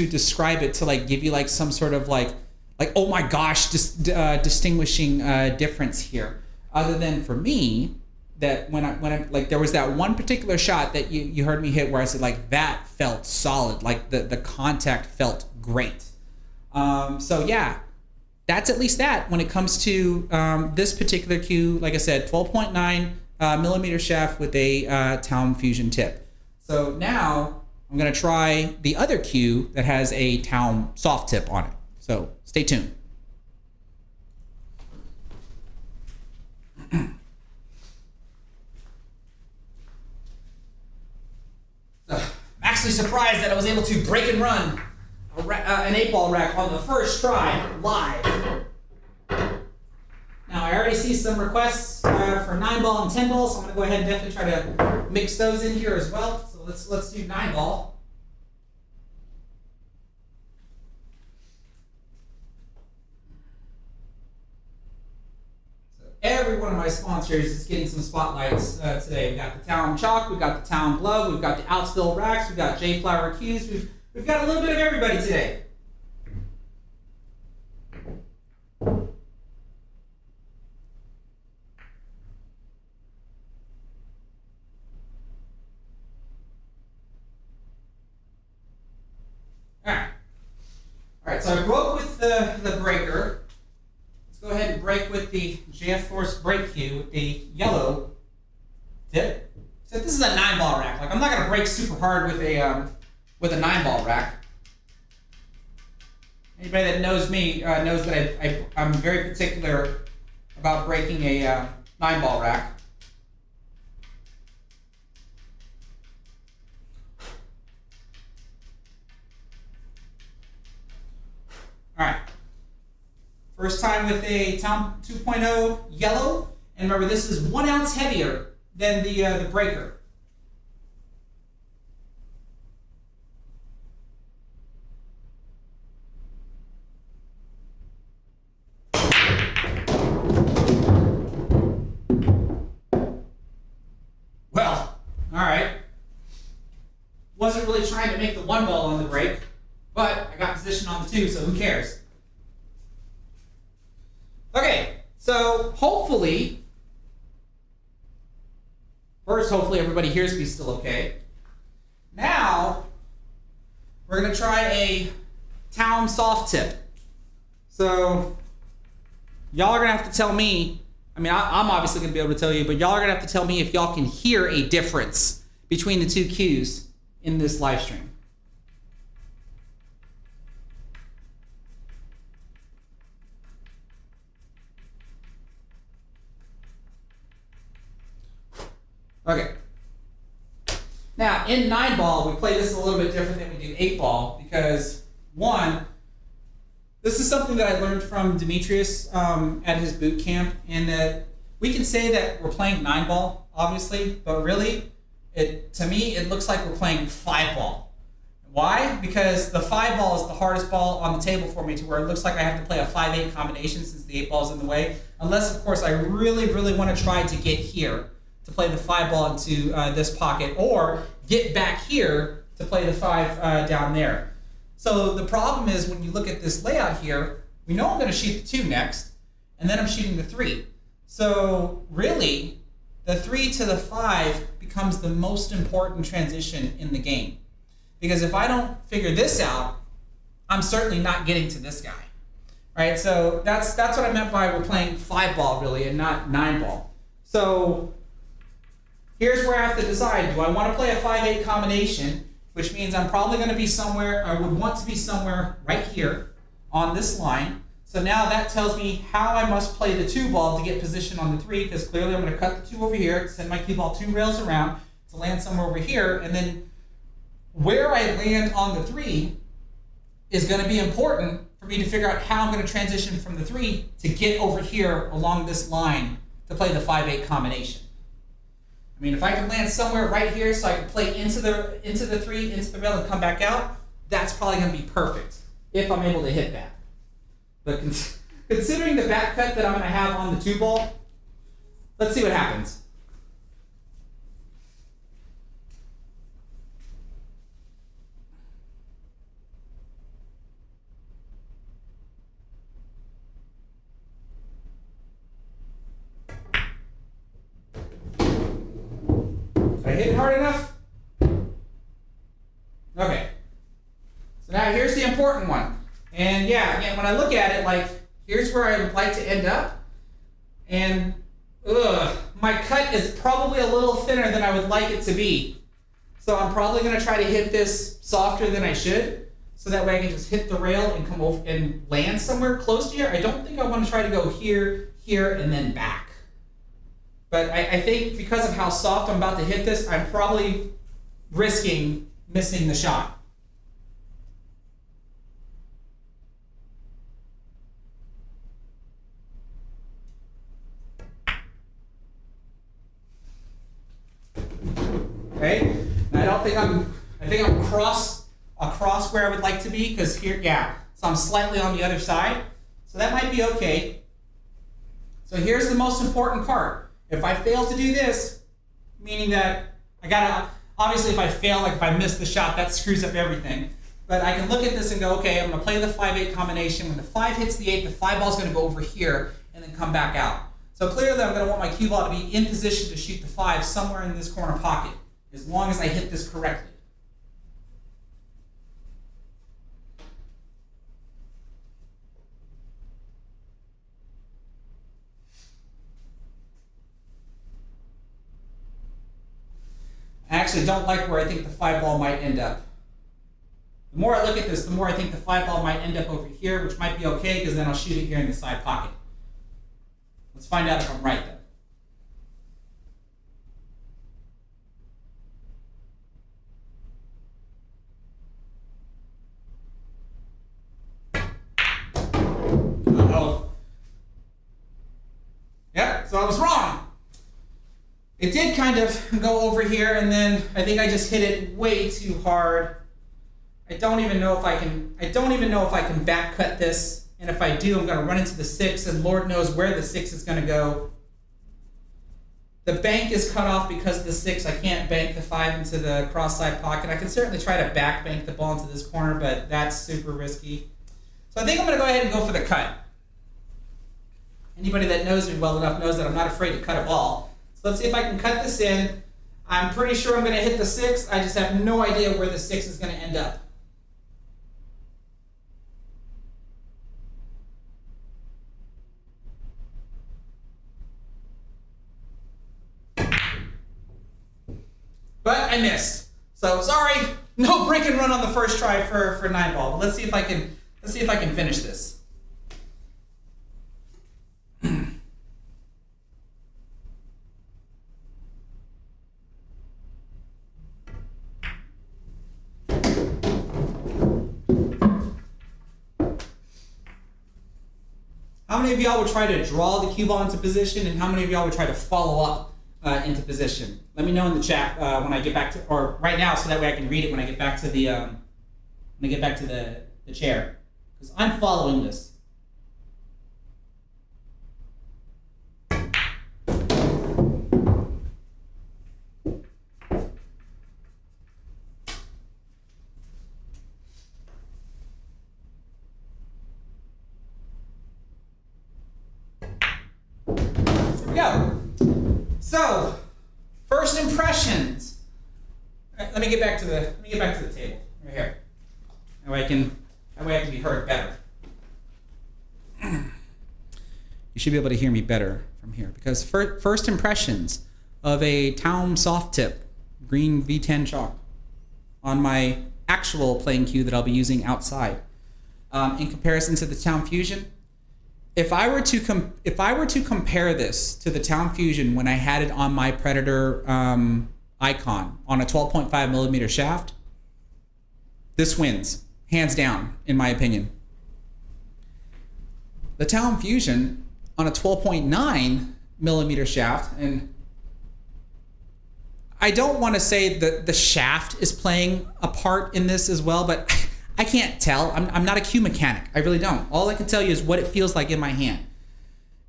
describe it to like give you like some sort of like oh my gosh, distinguishing difference here. Other than for me, that when I like there was that one particular shot that you heard me hit where I said like that felt solid, like the contact felt great. So yeah, that's at least that when it comes to this particular cue. Like I said, 12.9 millimeter shaft with a Taom Fusion tip. So now I'm gonna try the other cue that has a Taom soft tip on it. So stay tuned. I'm actually surprised that I was able to break and run an 8-ball rack on the first try live. Now I already see some requests for 9-ball and 10-ball, so I'm gonna go ahead and definitely try to mix those in here as well. So let's do 9-ball. Every one of my sponsors is getting some spotlights today. We got the Taom Chalk, we got the Taom Glove, we've got the Outsville racks, we've got JFlowers Cues. We've got a little bit of everybody today. All right. So I broke with the breaker. Go ahead and break with the JFlowers break cue with the yellow tip. So this is a 9-ball rack. Like I'm not gonna break super hard with a 9-ball rack. Anybody that knows me knows that I'm very particular about breaking a 9-ball rack. All right. First time with a Taom 2.0 yellow, and remember this is 1 ounce heavier than the breaker. Well, all right. Wasn't really trying to make the 1 ball on the break, but I got position on the 2, so who cares? Okay, so hopefully everybody hears me still okay. Now, we're going to try a Taom soft tip. So, y'all are going to have to tell me, I mean, I'm obviously going to be able to tell you, but y'all are going to have to tell me if y'all can hear a difference between the 2 cues in this live stream. Okay. Now, in 9-ball, we play this a little bit different than we do 8-ball because, one, this is something that I learned from Demetrius at his boot camp, in that we can say that we're playing 9-ball, obviously, but really, to me, it looks like we're playing 5-ball. Why? Because the 5-ball is the hardest ball on the table for me, to where it looks like I have to play a 5-8 combination since the 8-ball is in the way, unless, of course, I really, really want to try to get here to play the 5-ball into this pocket, or get back here to play the 5 down there. So the problem is when you look at this layout here, we know I'm going to shoot the 2 next, and then I'm shooting the 3. So really, the 3 to the 5 becomes the most important transition in the game. Because if I don't figure this out, I'm certainly not getting to this guy. Right? So that's what I meant by we're playing 5-ball really and not 9-ball. So here's where I have to decide, do I want to play a 5-8 combination, which means I'm probably going to be somewhere, I would want to be somewhere right here on this line. So now that tells me how I must play the 2-ball to get position on the 3, because clearly I'm going to cut the 2 over here, send my cue ball 2 rails around to land somewhere over here, and then where I land on the 3 is going to be important for me to figure out how I'm going to transition from the 3 to get over here along this line to play the 5-8 combination. I mean, if I can land somewhere right here so I can play into the 3, into the rail, and come back out, that's probably going to be perfect if I'm able to hit that. But considering the back cut that I'm going to have on the 2-ball, let's see what happens. Did I hit it hard enough? Okay. So now here's the important one. And yeah, again, when I look at it, like, here's where I would like to end up. And my cut is probably a little thinner than I would like it to be. So I'm probably going to try to hit this softer than I should, so that way I can just hit the rail and come over and land somewhere close to here. I don't think I want to try to go here, here, and then back. But I think because of how soft I'm about to hit this, I'm probably risking missing the shot. Okay, and I think I'm across where I would like to be, because here, yeah, so I'm slightly on the other side. So that might be okay. So here's the most important part. If I fail to do this, meaning that I gotta, obviously if I fail, like if I miss the shot, that screws up everything. But I can look at this and go, okay, I'm gonna play the 5-8 combination. When the 5 hits the 8, the 5-ball's gonna go over here and then come back out. So clearly I'm gonna want my cue ball to be in position to shoot the 5 somewhere in this corner pocket, as long as I hit this correctly. I actually don't like where I think the 5-ball might end up. The more I look at this, the more I think the 5-ball might end up over here, which might be okay, because then I'll shoot it here in the side pocket. Let's find out if I'm right, though. Yep, so I was wrong. It did kind of go over here, and then I think I just hit it way too hard. I don't even know if I can back cut this, and if I do, I'm going to run into the 6, and Lord knows where the 6 is going to go. The bank is cut off because of the 6. I can't bank the 5 into the cross side pocket. I can certainly try to back bank the ball into this corner, but that's super risky. So I think I'm going to go ahead and go for the cut. Anybody that knows me well enough knows that I'm not afraid to cut a ball. So let's see if I can cut this in. I'm pretty sure I'm going to hit the 6. I just have no idea where the 6 is going to end up. But I missed. So sorry, no break and run on the first try for 9-ball. But let's see if I can finish this. How many of y'all would try to draw the cue ball into position, and how many of y'all would try to follow up into position? Let me know in the chat when I get back to, or right now, so that way I can read it when I get back to the the chair, because I'm following this. So, first impressions. All right, let me get back to the table right here. That way I can be heard better. You should be able to hear me better from here because first impressions of a Taom soft tip green V10 chalk on my actual playing cue that I'll be using outside. In comparison to the Taom Fusion, if I were to compare this to the Taom Fusion when I had it on my Predator Icon on a 12.5 millimeter shaft, this wins, hands down, in my opinion. The Taom Fusion on a 12.9 millimeter shaft, and I don't want to say that the shaft is playing a part in this as well, but I can't tell. I'm not a cue mechanic. I really don't. All I can tell you is what it feels like in my hand.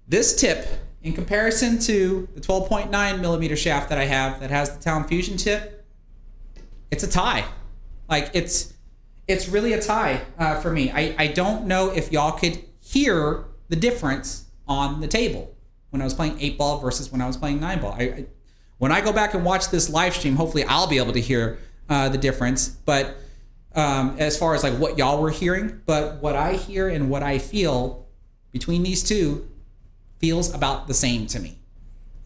This tip, in comparison to the 12.9 millimeter shaft that I have that has the Taom Fusion tip, it's a tie. Like it's really a tie for me. I don't know if y'all could hear the difference on the table when I was playing 8-ball versus when I was playing 9-ball. When I go back and watch this live stream, hopefully I'll be able to hear the difference. But as far as like what y'all were hearing, but what I hear and what I feel between these two feels about the same to me.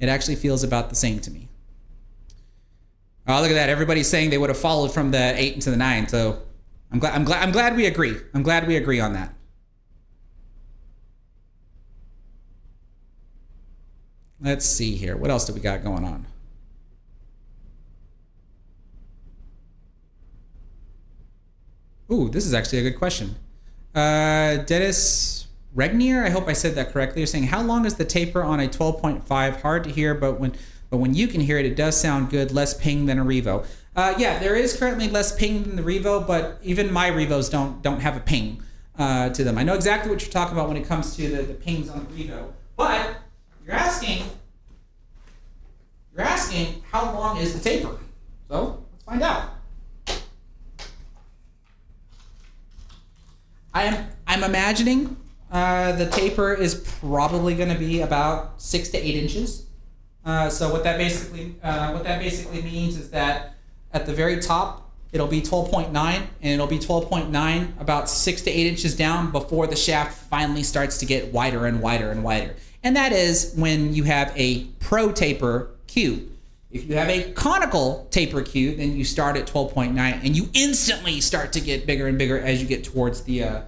It actually feels about the same to me. Oh, look at that! Everybody's saying they would have followed from the 8 into the 9. So I'm glad we agree. I'm glad we agree on that. Let's see here. What else do we got going on? Ooh, this is actually a good question. Dennis Regnier, I hope I said that correctly. You're saying, how long is the taper on a 12.5? Hard to hear, but when you can hear it, it does sound good. Less ping than a Revo. Yeah, there is currently less ping than the Revo, but even my Revos don't have a ping to them. I know exactly what you're talking about when it comes to the pings on the Revo. But you're asking how long is the taper? So let's find out. I'm imagining the taper is probably going to be about 6 to 8 inches. So what that basically means is that at the very top it'll be 12.9, and it'll be 12.9 about 6 to 8 inches down before the shaft finally starts to get wider and wider and wider. And that is when you have a pro taper cue. If you have a conical taper cue, then you start at 12.9 and you instantly start to get bigger and bigger as you get towards the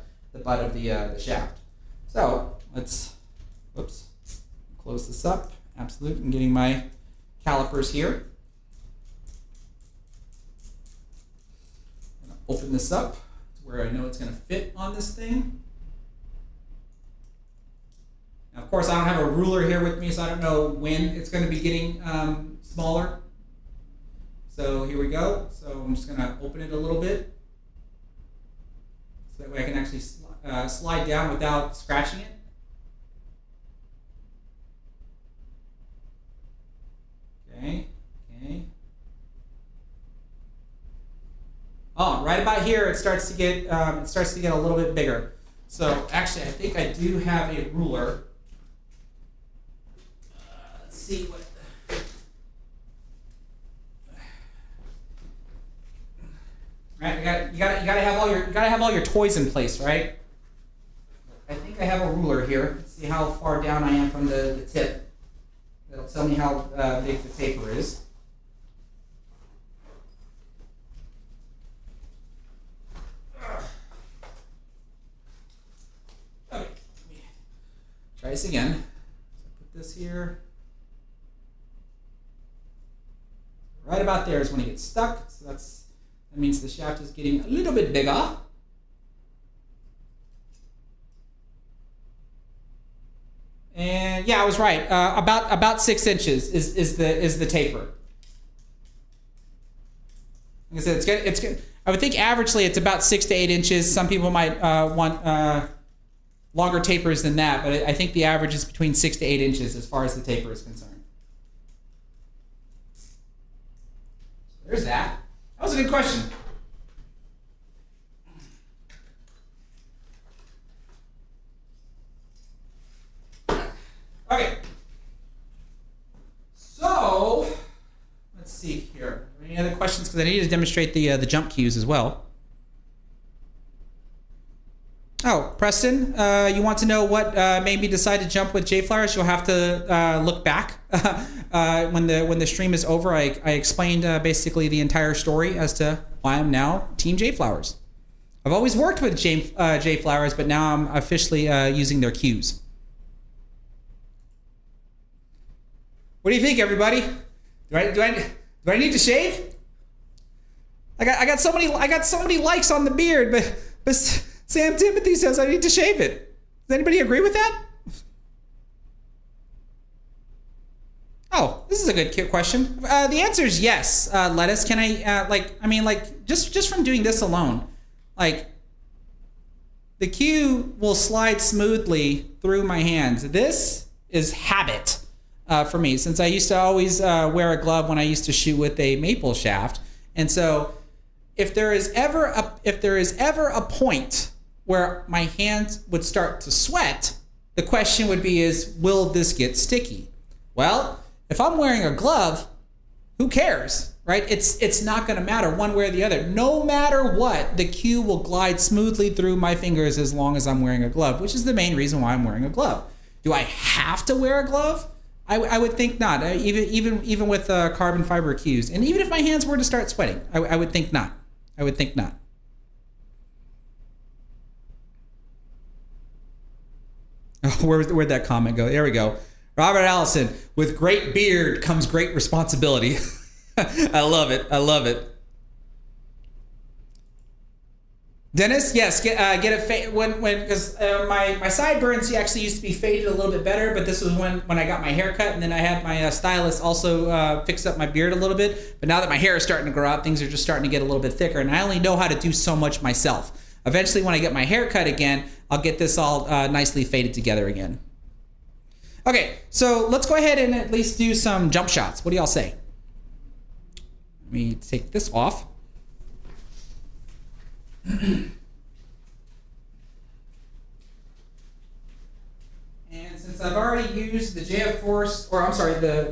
butt of the shaft. So let's, close this up. Absolute. I'm getting my calipers here. I'm gonna open this up to where I know it's gonna fit on this thing. Now, of course, I don't have a ruler here with me, so I don't know when it's going to be getting smaller. So here we go. So I'm just going to open it a little bit, so that way I can actually slide down without scratching it. Okay. Oh, right about here it starts to get a little bit bigger. So actually, I think I do have a ruler. Let's see what. Right, you gotta have all your toys in place, right? I think I have a ruler here. Let's see how far down I am from the tip. That'll tell me how big the taper is. Okay, let me try this again. So put this here. Right about there is when it gets stuck. So that means the shaft is getting a little bit bigger. And yeah, I was right. About 6 inches is the taper. Like I said, I would think averagely it's about 6 to 8 inches. Some people might want longer tapers than that, but I think the average is between 6 to 8 inches as far as the taper is concerned. There's that. That was a good question. Okay. So, questions because I need to demonstrate the jump cues as well. Oh, Preston, you want to know what made me decide to jump with JFlowers? You'll have to look back when the stream is over. I explained basically the entire story as to why I'm now Team JFlowers. I've always worked with JFlowers, but now I'm officially using their cues. What do you think, everybody? Do I need to shave? I got so many likes on the beard, but Sam Timothy says I need to shave it. Does anybody agree with that? Oh, this is a good question. The answer is yes. Lettuce, can I just from doing this alone, like the cue will slide smoothly through my hands. This is habit for me, since I used to always wear a glove when I used to shoot with a maple shaft. And so if there is ever a point where my hands would start to sweat, the question would be will this get sticky? Well, if I'm wearing a glove, who cares, right? It's not gonna matter one way or the other. No matter what, the cue will glide smoothly through my fingers as long as I'm wearing a glove, which is the main reason why I'm wearing a glove. Do I have to wear a glove? I would think not, even with carbon fiber cues. And even if my hands were to start sweating, I would think not. I would think not. Oh, where'd that comment go? There we go. Robert Allison, with great beard comes great responsibility. I love it. I love it. Dennis, yes, get it because my sideburns actually used to be faded a little bit better, but this was when I got my hair cut, and then I had my stylist also fix up my beard a little bit. But now that my hair is starting to grow out, things are just starting to get a little bit thicker, and I only know how to do so much myself. Eventually, when I get my hair cut again, I'll get this all nicely faded together again. Okay, so let's go ahead and at least do some jump shots. What do y'all say? Let me take this off. And since I've already used the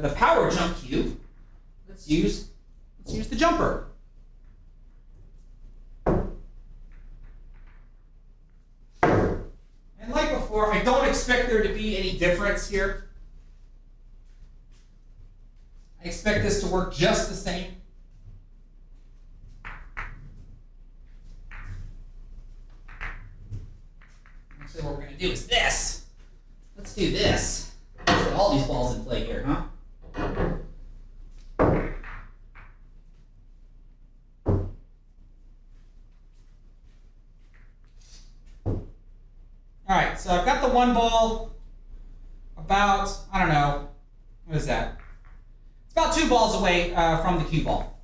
the power jump cue, let's use the jumper. And like before, I don't expect there to be any difference here. I expect this to work just the same. Actually, what we're going to do is this. Let's do this. Let's get all these balls in play here, huh? All right, so I've got the one ball about, I don't know, what is that? It's about 2 balls away from the cue ball.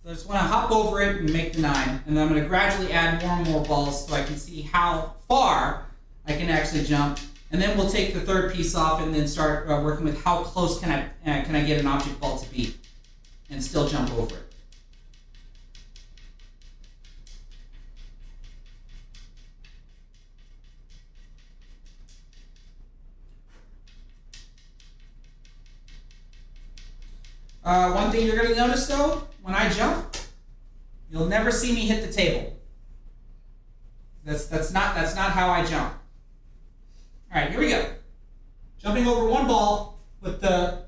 So I just want to hop over it and make the 9, and then I'm going to gradually add more and more balls so I can see how far I can actually jump. And then we'll take the third piece off and then start working with how close can I get an object ball to be and still jump over it. One thing you're going to notice though, when I jump, you'll never see me hit the table. That's not how I jump. All right, here we go. Jumping over one ball with the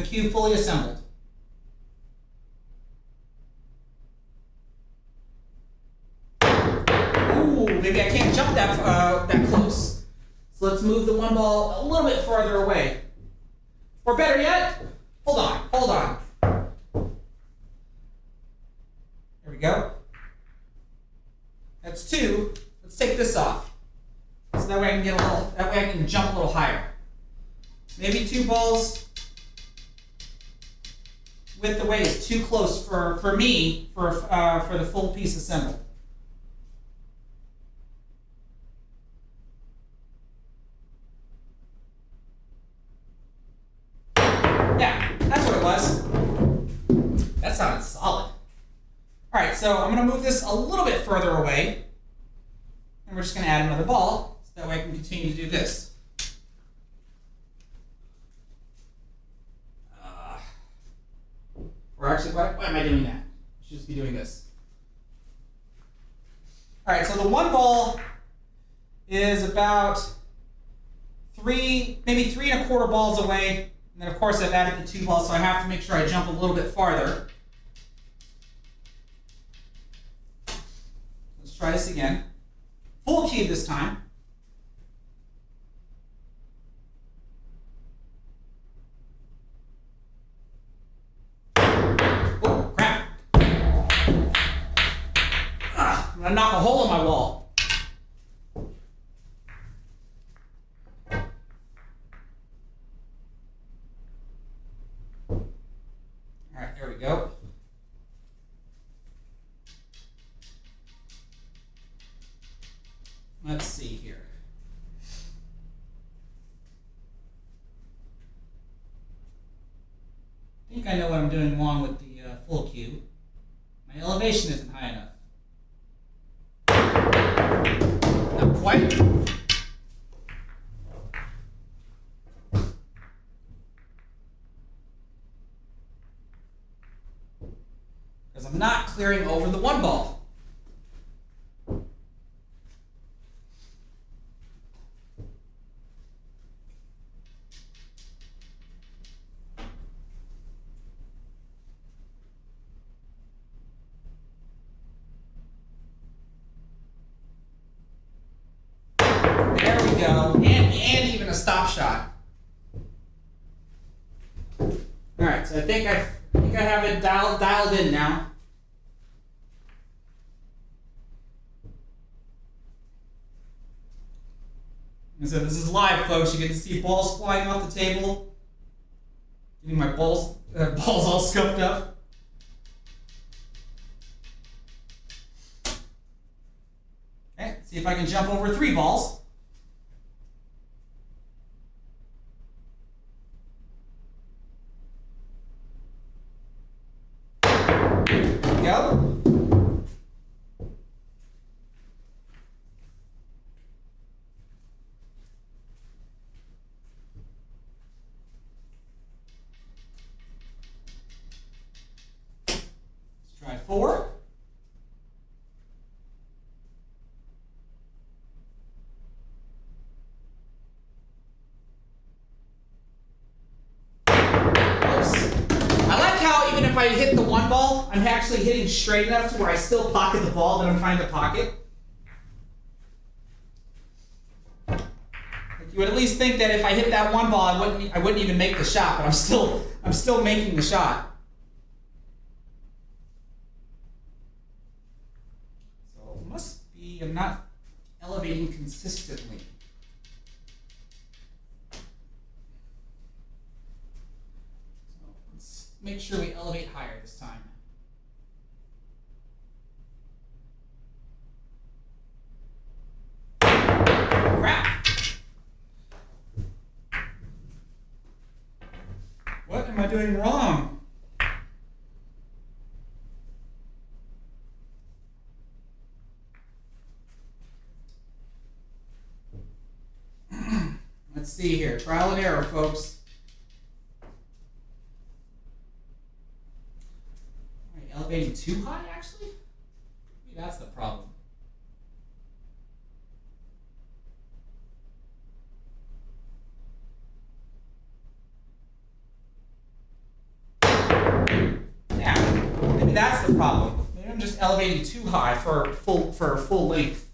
cue fully assembled. Ooh, maybe I can't jump that close. So let's move the one ball a little bit farther away. Or better yet, hold on. There we go. That's 2. Let's take this off. So that way I can jump a little higher. Maybe 2 balls width away is too close for me for the full piece assembled. Yeah, that's what it was. That sounded solid. All right, so I'm going to move this a little bit further away, and we're just going to add another ball, so that way I can continue to do this. Or actually, why am I doing that? I should just be doing this. All right, so the one ball is about maybe 3 1/4 balls away. And then of course I've added the 2 balls, so I have to make sure I jump a little bit farther. Let's try this again. Full cue this time. Oh, crap. I'm gonna knock a hole in my wall. There we go. Let's see here. I think I know what I'm doing wrong with the full cue. My elevation isn't high enough. Not quite. Because I'm not clearing over the one ball. There we go, and even a stop shot. All right, so I think I have it dialed in now. And so this is live, folks. You get to see balls flying off the table. Getting my balls all scuffed up. Okay, let's see if I can jump over 3 balls. There we go. Try 4. I like how even if I hit the one ball, I'm actually hitting straight enough to where I still pocket the ball that I'm trying to pocket. Like you would at least think that if I hit that one ball, I wouldn't even make the shot, but I'm still making the shot. So it must be I'm not elevating consistently. Make sure we elevate higher this time. Crap! What am I doing wrong? Let's see here. Trial and error, folks. Elevating too high, actually? Maybe that's the problem. Yeah, maybe that's the problem. Maybe I'm just elevating too high for full length.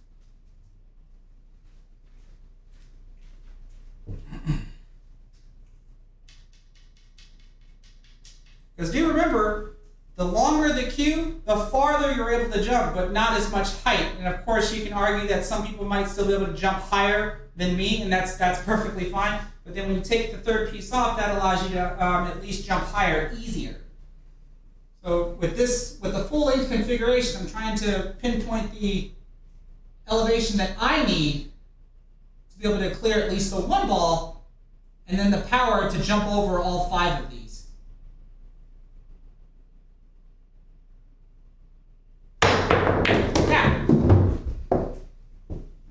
Because do you remember, the longer the cue, the farther you're able to jump, but not as much height. And of course, you can argue that some people might still be able to jump higher than me, and that's perfectly fine. But then when you take the third piece off, that allows you to at least jump higher easier. So with the full length configuration, I'm trying to pinpoint the elevation that I need to be able to clear at least the one ball, and then the power to jump over all 5 of these.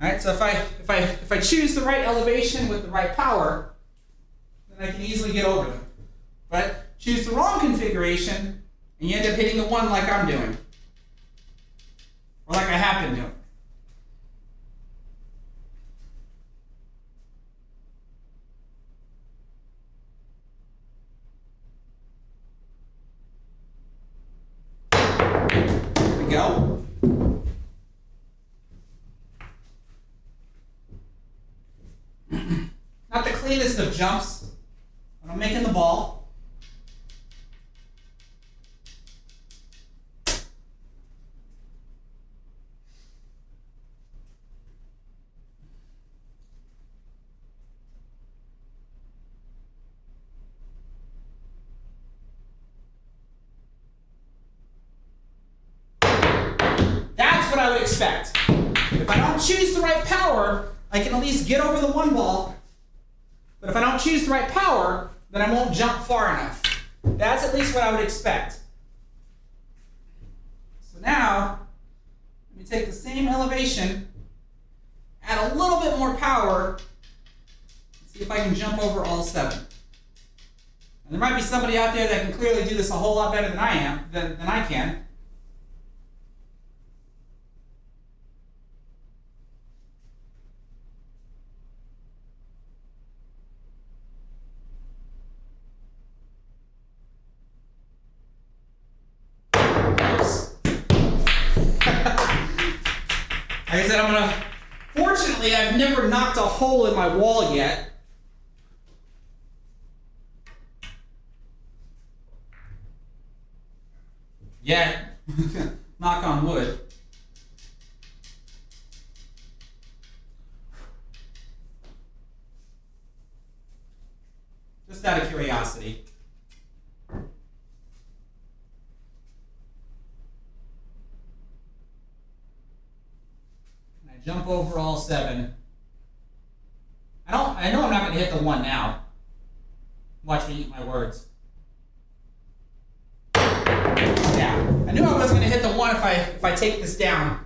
Alright, so if I choose the right elevation with the right power, then I can easily get over them. But choose the wrong configuration, and you end up hitting the one like I'm doing, or like I have been doing. There we go. Not the cleanest of jumps, but I'm making the ball. That's what I would expect. If I don't choose the right power, I can at least get over the one ball. But if I don't choose the right power, then I won't jump far enough. That's at least what I would expect. So now, let me take the same elevation, add a little bit more power, and see if I can jump over all 7. And there might be somebody out there that can clearly do this a whole lot better than I can. Like I said, fortunately, I've never knocked a hole in my wall yet. Knock on wood. Just out of curiosity. Jump over all 7. I know I'm not going to hit the 1 now. Watch me eat my words. Yeah, I knew I wasn't going to hit the 1 if I take this down.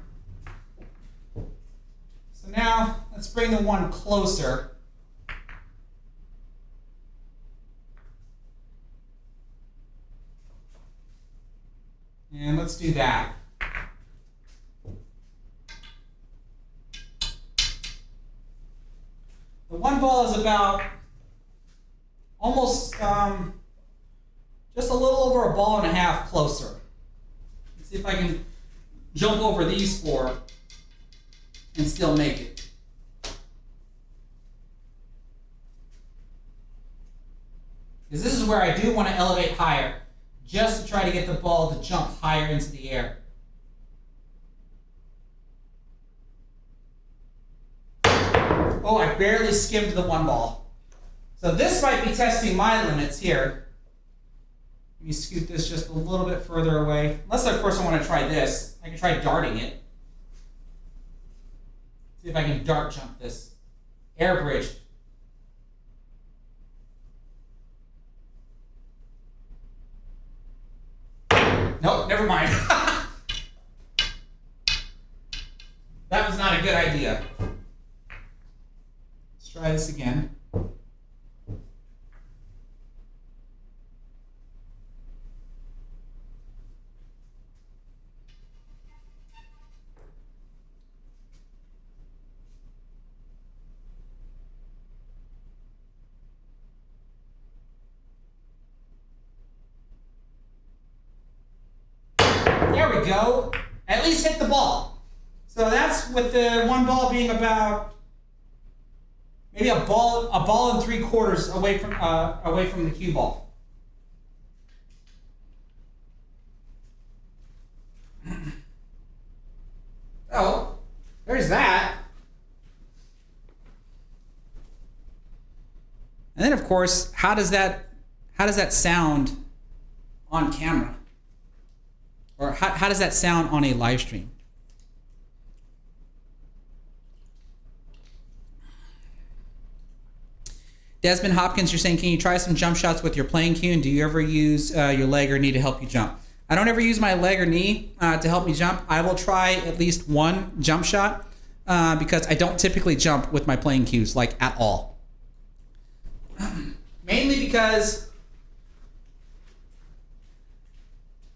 So now let's bring the 1 closer. And let's do that. The 1 ball is about almost just a little over a ball and a half closer. Let's see if I can jump over these 4 and still make it. Because this is where I do want to elevate higher, just to try to get the ball to jump higher into the air. Oh, I barely skimmed the 1 ball. So this might be testing my limits here. Let me scoot this just a little bit further away. Unless, of course, I want to try this. I can try darting it. See if I can dart jump this. Air bridge. Nope, never mind. That was not a good idea. Try this again. There we go. At least hit the ball. So that's with the 1 ball being about maybe a ball and 3/4 away from the cue ball. Oh, there's that. And then, of course, how does that sound on camera? Or how does that sound on a live stream? Desmond Hopkins, you're saying, can you try some jump shots with your playing cue? And do you ever use your leg or knee to help you jump? I don't ever use my leg or knee to help me jump. I will try at least one jump shot because I don't typically jump with my playing cues, like at all. Mainly because,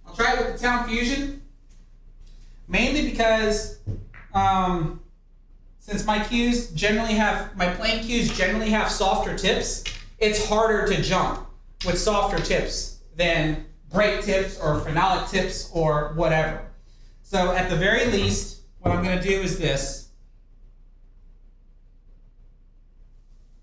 I'll try it with the Town Fusion, mainly because since my cues generally have, my plain cues generally have softer tips, it's harder to jump with softer tips than break tips or phenolic tips or whatever. So at the very least, what I'm going to do is this.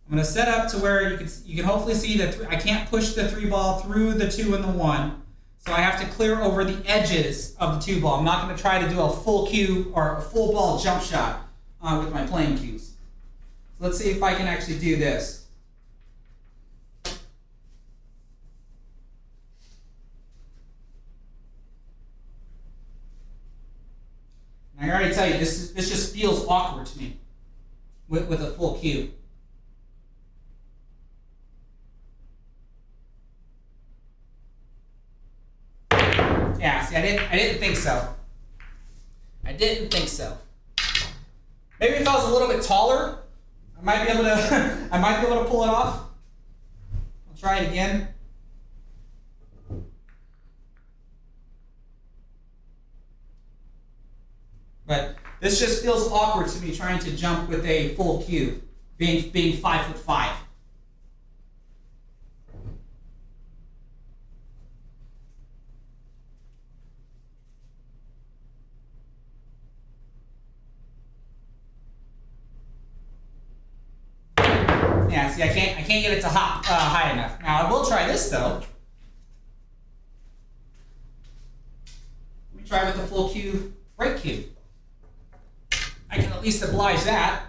I'm going to set up to where you can hopefully see that I can't push the 3 ball through the 2 and the 1. So I have to clear over the edges of the 2 ball. I'm not going to try to do a full cue or a full ball jump shot with my plain cues. So let's see if I can actually do this. I already tell you, this just feels awkward to me with a full cue. Yeah, see, I didn't think so. I didn't think so. Maybe if I was a little bit taller, I might be able to pull it off. I'll try it again. But this just feels awkward to me trying to jump with a full cue, being 5'5". Yeah, see, I can't get it to hop high enough. Now I will try this though. Let me try with the full cue break cue. I can at least oblige that.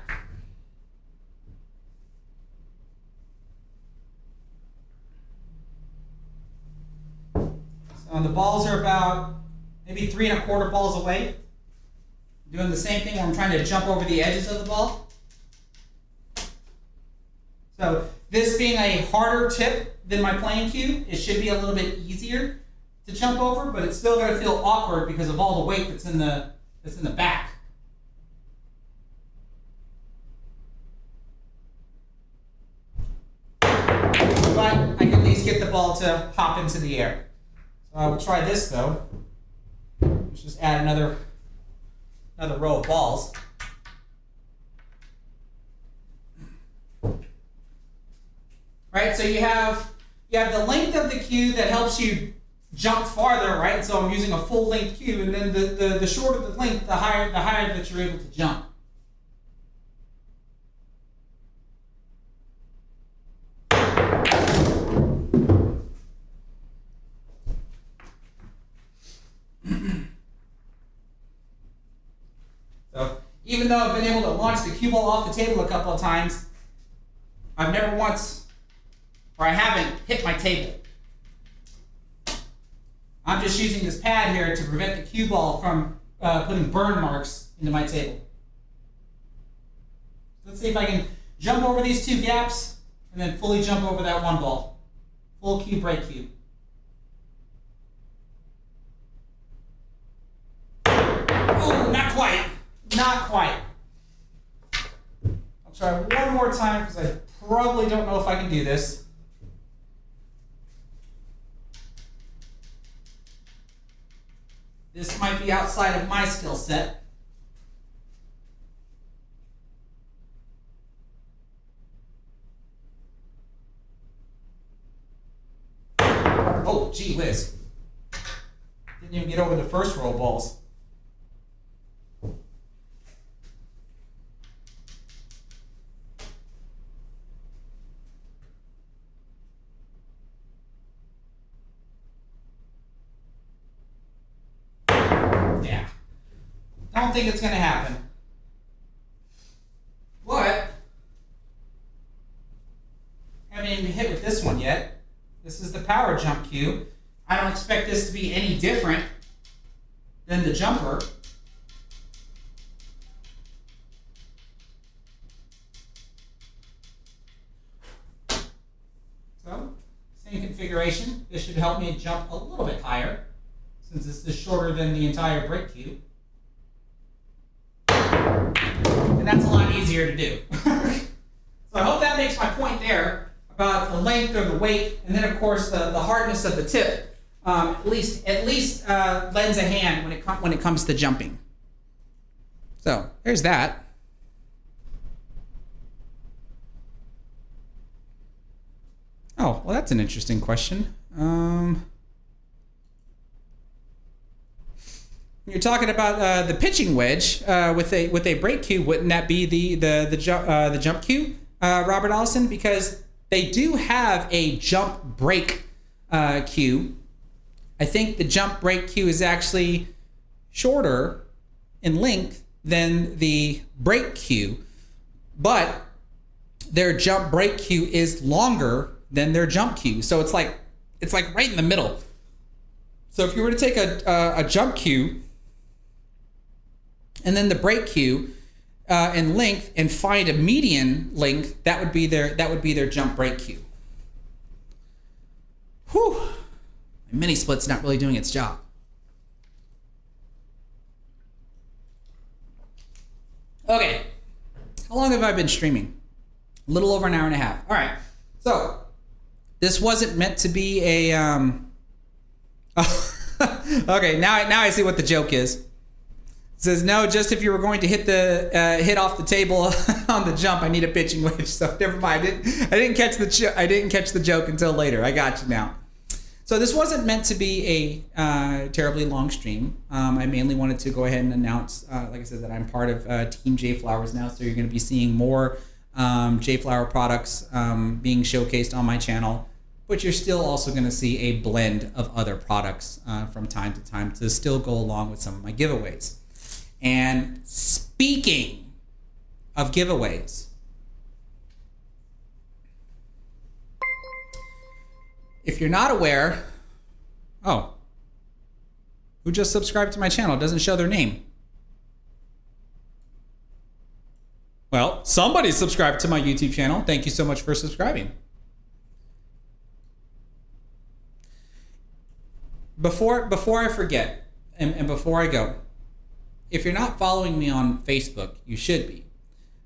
So the balls are about maybe 3 1/4 balls away. I'm doing the same thing where I'm trying to jump over the edges of the ball. So this being a harder tip than my plain cue, it should be a little bit easier to jump over, but it's still going to feel awkward because of all the weight that's in the back. But I can at least get the ball to hop into the air. So I will try this though. Let's just add another row of balls. Right, so you have the length of the cue that helps you jump farther, right? So I'm using a full length cue, and then the shorter the length, the higher that you're able to jump. So even though I've been able to launch the cue ball off the table a couple of times, I've never once, or I haven't hit my table. I'm just using this pad here to prevent the cue ball from putting burn marks into my table. Let's see if I can jump over these 2 gaps and then fully jump over that 1 ball. Full cue, break cue. Oh, not quite. Not quite. I'll try one more time because I probably don't know if I can do this. This might be outside of my skill set. Oh, gee whiz. Didn't even get over the first row of balls. I don't think it's going to happen. But I haven't even hit with this one yet. This is the power jump cue. I don't expect this to be any different than the jumper. So, same configuration. This should help me jump a little bit higher since this is shorter than the entire break cue. And that's a lot easier to do. So I hope that makes my point there about the length or the weight, and then of course the hardness of the tip at least lends a hand when it comes to jumping. So there's that. Oh, well, that's an interesting question. You're talking about the pitching wedge with a break cue. Wouldn't that be the jump cue, Robert Allison? Because they do have a jump break cue. I think the jump break cue is actually shorter in length than the break cue, but their jump break cue is longer than their jump cue. So it's like right in the middle. So if you were to take a jump cue and then the break cue in length and find a median length, that would be their jump break cue. Whew. My mini split's not really doing its job. Okay. How long have I been streaming? A little over an hour and a half. All right. So this wasn't meant to be a okay, now I see what the joke is. It says, no, just if you were going to hit off the table on the jump, I need a pitching wedge. So never mind. I didn't catch the joke until later. I got you now. So this wasn't meant to be a terribly long stream. I mainly wanted to go ahead and announce, like I said, that I'm part of Team JFlowers now. So you're going to be seeing more JFlower products being showcased on my channel. But you're still also going to see a blend of other products from time to time to still go along with some of my giveaways. And speaking of giveaways, if you're not aware, oh, who just subscribed to my channel? It doesn't show their name. Well, somebody subscribed to my YouTube channel. Thank you so much for subscribing. Before I forget, and before I go, if you're not following me on Facebook, you should be,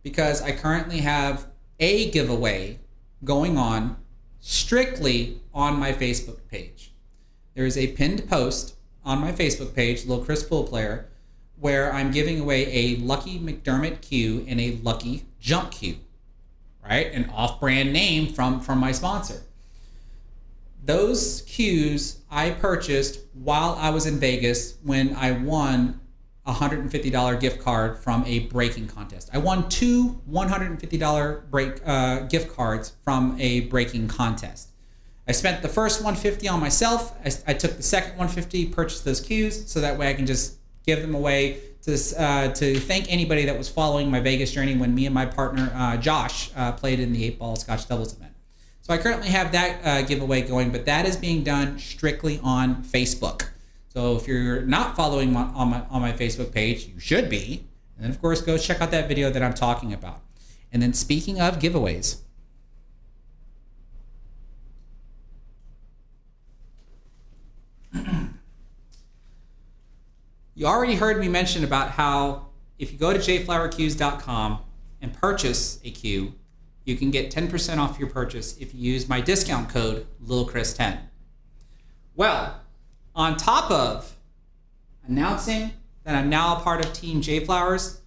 because I currently have a giveaway going on strictly on my Facebook page. There is a pinned post on my Facebook page, Little Chris Pool Player, where I'm giving away a Lucky McDermott cue and a Lucky Jump cue, right? An off-brand name from my sponsor. Those cues I purchased while I was in Vegas when I won a $150 gift card from a breaking contest. I won two $150 gift cards from a breaking contest. I spent the first $150 on myself. I took the second $150, purchased those cues, so that way I can just give them away to thank anybody that was following my Vegas journey when me and my partner Josh played in the 8-ball Scotch doubles event. So I currently have that giveaway going, but that is being done strictly on Facebook. So if you're not following on my Facebook page, you should be. And then of course, go check out that video that I'm talking about. And then speaking of giveaways, you already heard me mention about how if you go to jflowercues.com and purchase a cue, you can get 10% off your purchase if you use my discount code LittleChris10. Well, on top of announcing that I'm now a part of Team JFlowers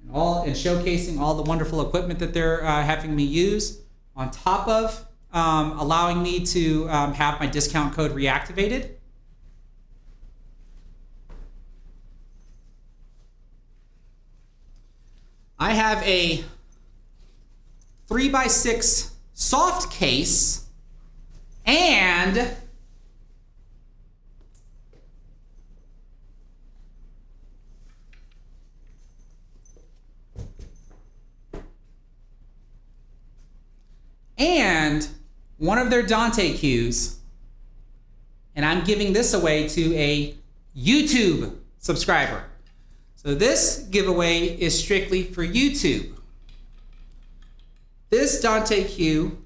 and showcasing all the wonderful equipment that they're having me use, on top of allowing me to have my discount code reactivated, I have a 3x6 soft case and one of their Dante cues, and I'm giving this away to a YouTube subscriber. So this giveaway is strictly for YouTube. This Dante cue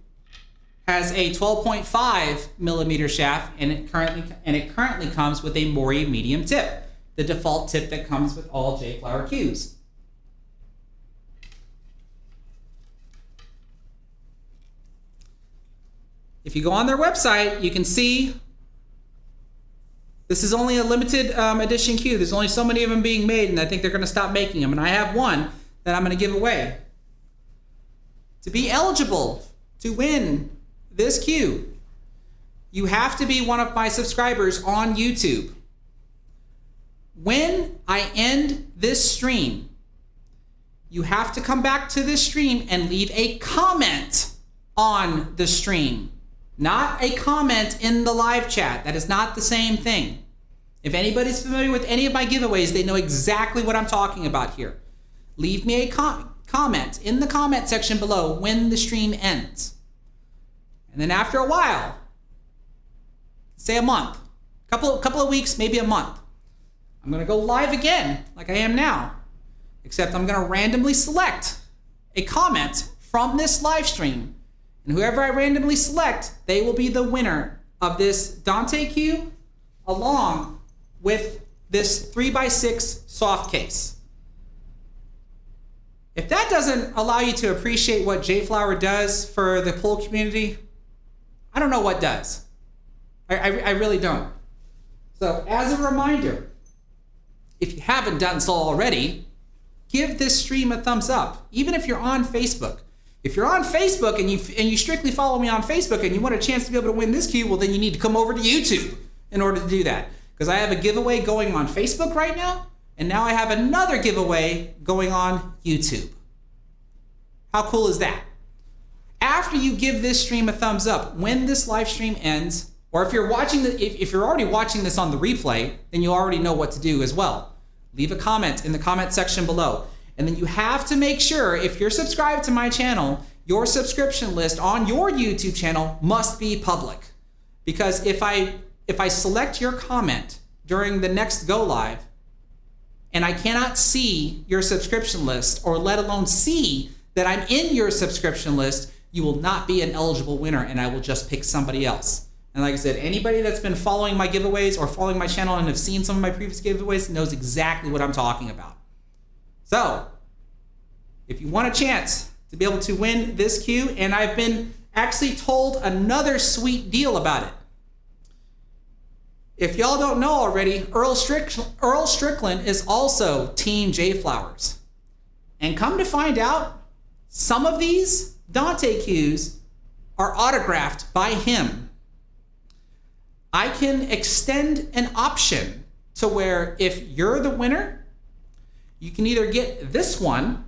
has a 12.5 millimeter shaft, and it currently comes with a Mori medium tip, the default tip that comes with all JFlower cues. If you go on their website, you can see This is only a limited edition cue. There's only so many of them being made, and I think they're going to stop making them. And I have one that I'm going to give away. To be eligible to win this cue, you have to be one of my subscribers on YouTube. When I end this stream, you have to come back to this stream and leave a comment on the stream. Not a comment in the live chat. That is not the same thing. If anybody's familiar with any of my giveaways, they know exactly what I'm talking about here. Leave me a comment in the comment section below when the stream ends. And then after a while, say a month, couple of weeks, maybe a month, I'm going to go live again like I am now. Except I'm going to randomly select a comment from this live stream. And whoever I randomly select, they will be the winner of this Dante cue along with this 3x6 soft case. If that doesn't allow you to appreciate what JFlower does for the pool community, I don't know what does. I really don't. So as a reminder, if you haven't done so already, give this stream a thumbs up, even if you're on Facebook. If you're on Facebook and you strictly follow me on Facebook and you want a chance to be able to win this cue, well, then you need to come over to YouTube in order to do that. Because I have a giveaway going on Facebook right now, and now I have another giveaway going on YouTube. How cool is that? After you give this stream a thumbs up, when this live stream ends, or if you're already watching this on the replay, then you already know what to do as well. Leave a comment in the comment section below. And then you have to make sure, if you're subscribed to my channel, your subscription list on your YouTube channel must be public. Because if I select your comment during the next go live and I cannot see your subscription list, or let alone see that I'm in your subscription list, you will not be an eligible winner and I will just pick somebody else. And like I said, anybody that's been following my giveaways or following my channel and have seen some of my previous giveaways knows exactly what I'm talking about. So, if you want a chance to be able to win this cue, and I've been actually told another sweet deal about it. If y'all don't know already, Earl Strickland is also Team JFlowers. And come to find out, some of these Dante cues are autographed by him. I can extend an option to where if you're the winner, you can either get this one,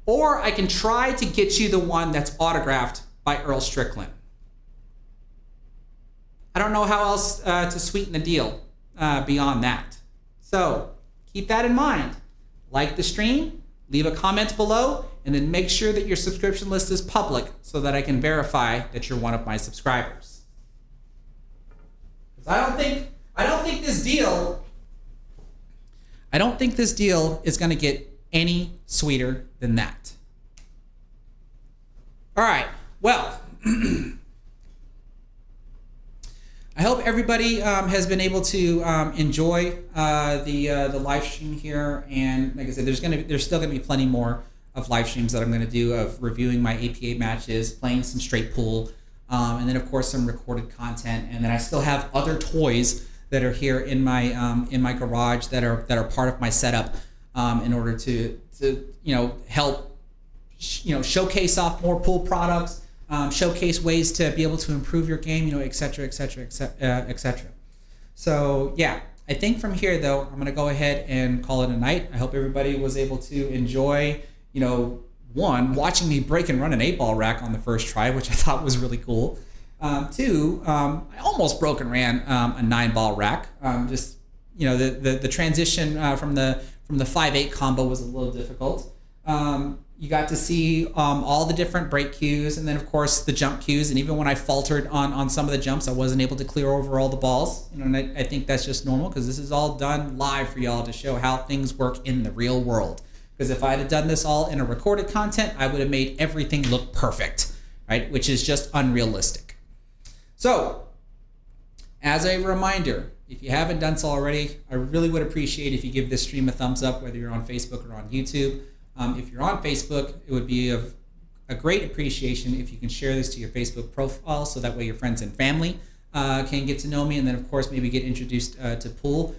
or I can try to get you the one that's autographed by Earl Strickland. I don't know how else to sweeten the deal beyond that. So keep that in mind. Like the stream, leave a comment below, and then make sure that your subscription list is public so that I can verify that you're one of my subscribers. I don't think this deal is going to get any sweeter than that. All right. Well, I hope everybody has been able to enjoy the live stream here. And like I said, there's still going to be plenty more of live streams that I'm going to do of reviewing my APA matches, playing some straight pool, and then of course some recorded content. And then I still have other toys that are here in my garage that are part of my setup in order to help showcase off more pool products, showcase ways to be able to improve your game, et cetera, et cetera, et cetera. So yeah, I think from here though, I'm gonna go ahead and call it a night. I hope everybody was able to enjoy, one, watching me break and run an 8-ball rack on the first try, which I thought was really cool. Two, I almost broke and ran a 9-ball rack. The transition from the 5-8 combo was a little difficult. You got to see all the different break cues, and then of course the jump cues. And even when I faltered on some of the jumps, I wasn't able to clear over all the balls. And I think that's just normal because this is all done live for y'all to show how things work in the real world. Because if I had done this all in a recorded content, I would have made everything look perfect, right? Which is just unrealistic. So, as a reminder, if you haven't done so already, I really would appreciate if you give this stream a thumbs up, whether you're on Facebook or on YouTube. If you're on Facebook, it would be of a great appreciation if you can share this to your Facebook profile so that way your friends and family can get to know me, and then of course maybe get introduced to pool.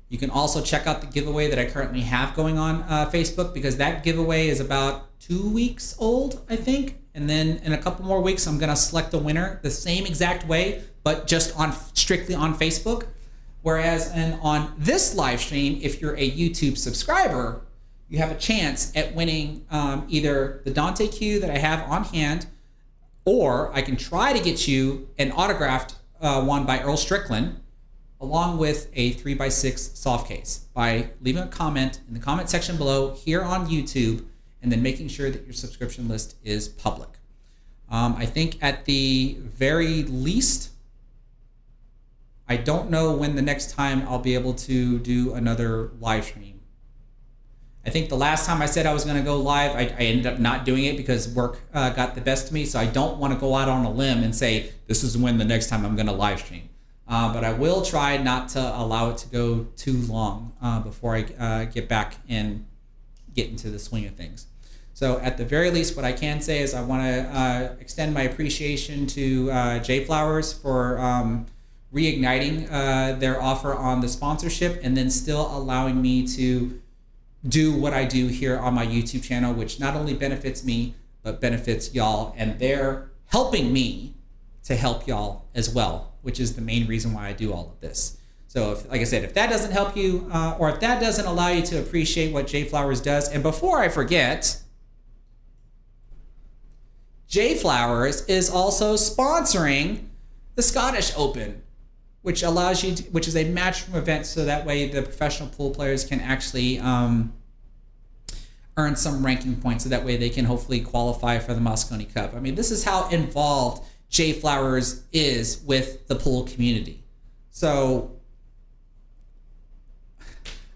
You can also check out the giveaway that I currently have going on Facebook, because that giveaway is about 2 weeks old, I think. And then in a couple more weeks, I'm going to select a winner the same exact way, but just strictly on Facebook. Whereas on this live stream, if you're a YouTube subscriber, you have a chance at winning either the Dante cue that I have on hand, or I can try to get you an autographed one by Earl Strickland, along with a 3x6 soft case, by leaving a comment in the comment section below here on YouTube, and then making sure that your subscription list is public. I think at the very least, I don't know when the next time I'll be able to do another live stream. I think the last time I said I was going to go live, I ended up not doing it because work got the best of me. So I don't want to go out on a limb and say, this is when the next time I'm going to live stream. But I will try not to allow it to go too long before I get back and get into the swing of things. So at the very least, what I can say is I want to extend my appreciation to JFlowers for reigniting their offer on the sponsorship, and then still allowing me to do what I do here on my YouTube channel, which not only benefits me, but benefits y'all, and they're helping me to help y'all as well, which is the main reason why I do all of this. So if, like I said, if that doesn't help you, or if that doesn't allow you to appreciate what JFlowers does, and before I forget, JFlowers is also sponsoring the Scottish Open, which allows you to, which is a matchroom event, so that way the professional pool players can actually earn some ranking points, so that way they can hopefully qualify for the Mosconi Cup. I mean, this is how involved JFlowers is with the pool community. So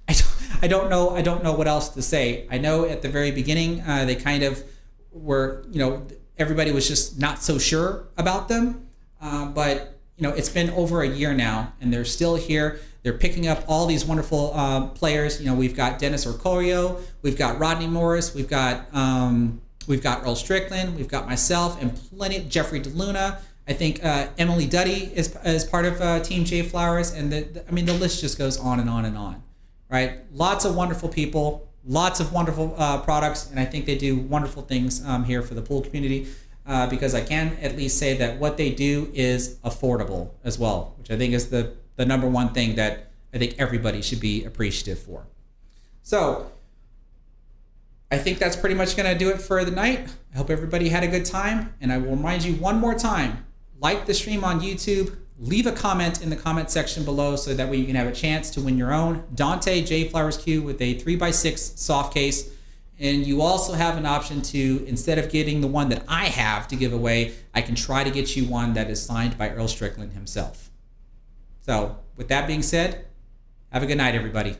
I don't know what else to say. I know at the very beginning they kind of were, everybody was just not so sure about them, but it's been over a year now, and they're still here. They're picking up all these wonderful players. We've got Dennis Orcorio, we've got Rodney Morris, we've got Earl Strickland, we've got myself, and plenty. Jeffrey DeLuna. I think Emily Duddy is part of Team JFlowers, and the list just goes on and on and on. Right? Lots of wonderful people, lots of wonderful products, and I think they do wonderful things here for the pool community. Because I can at least say that what they do is affordable as well, which I think is the number one thing that I think everybody should be appreciative for. So I think that's pretty much going to do it for the night. I hope everybody had a good time, and I will remind you one more time, like the stream on YouTube, leave a comment in the comment section below, so that way you can have a chance to win your own Dante JFlowers cue with a 3x6 soft case. And you also have an option to, instead of getting the one that I have to give away, I can try to get you one that is signed by Earl Strickland himself. So with that being said, have a good night, everybody.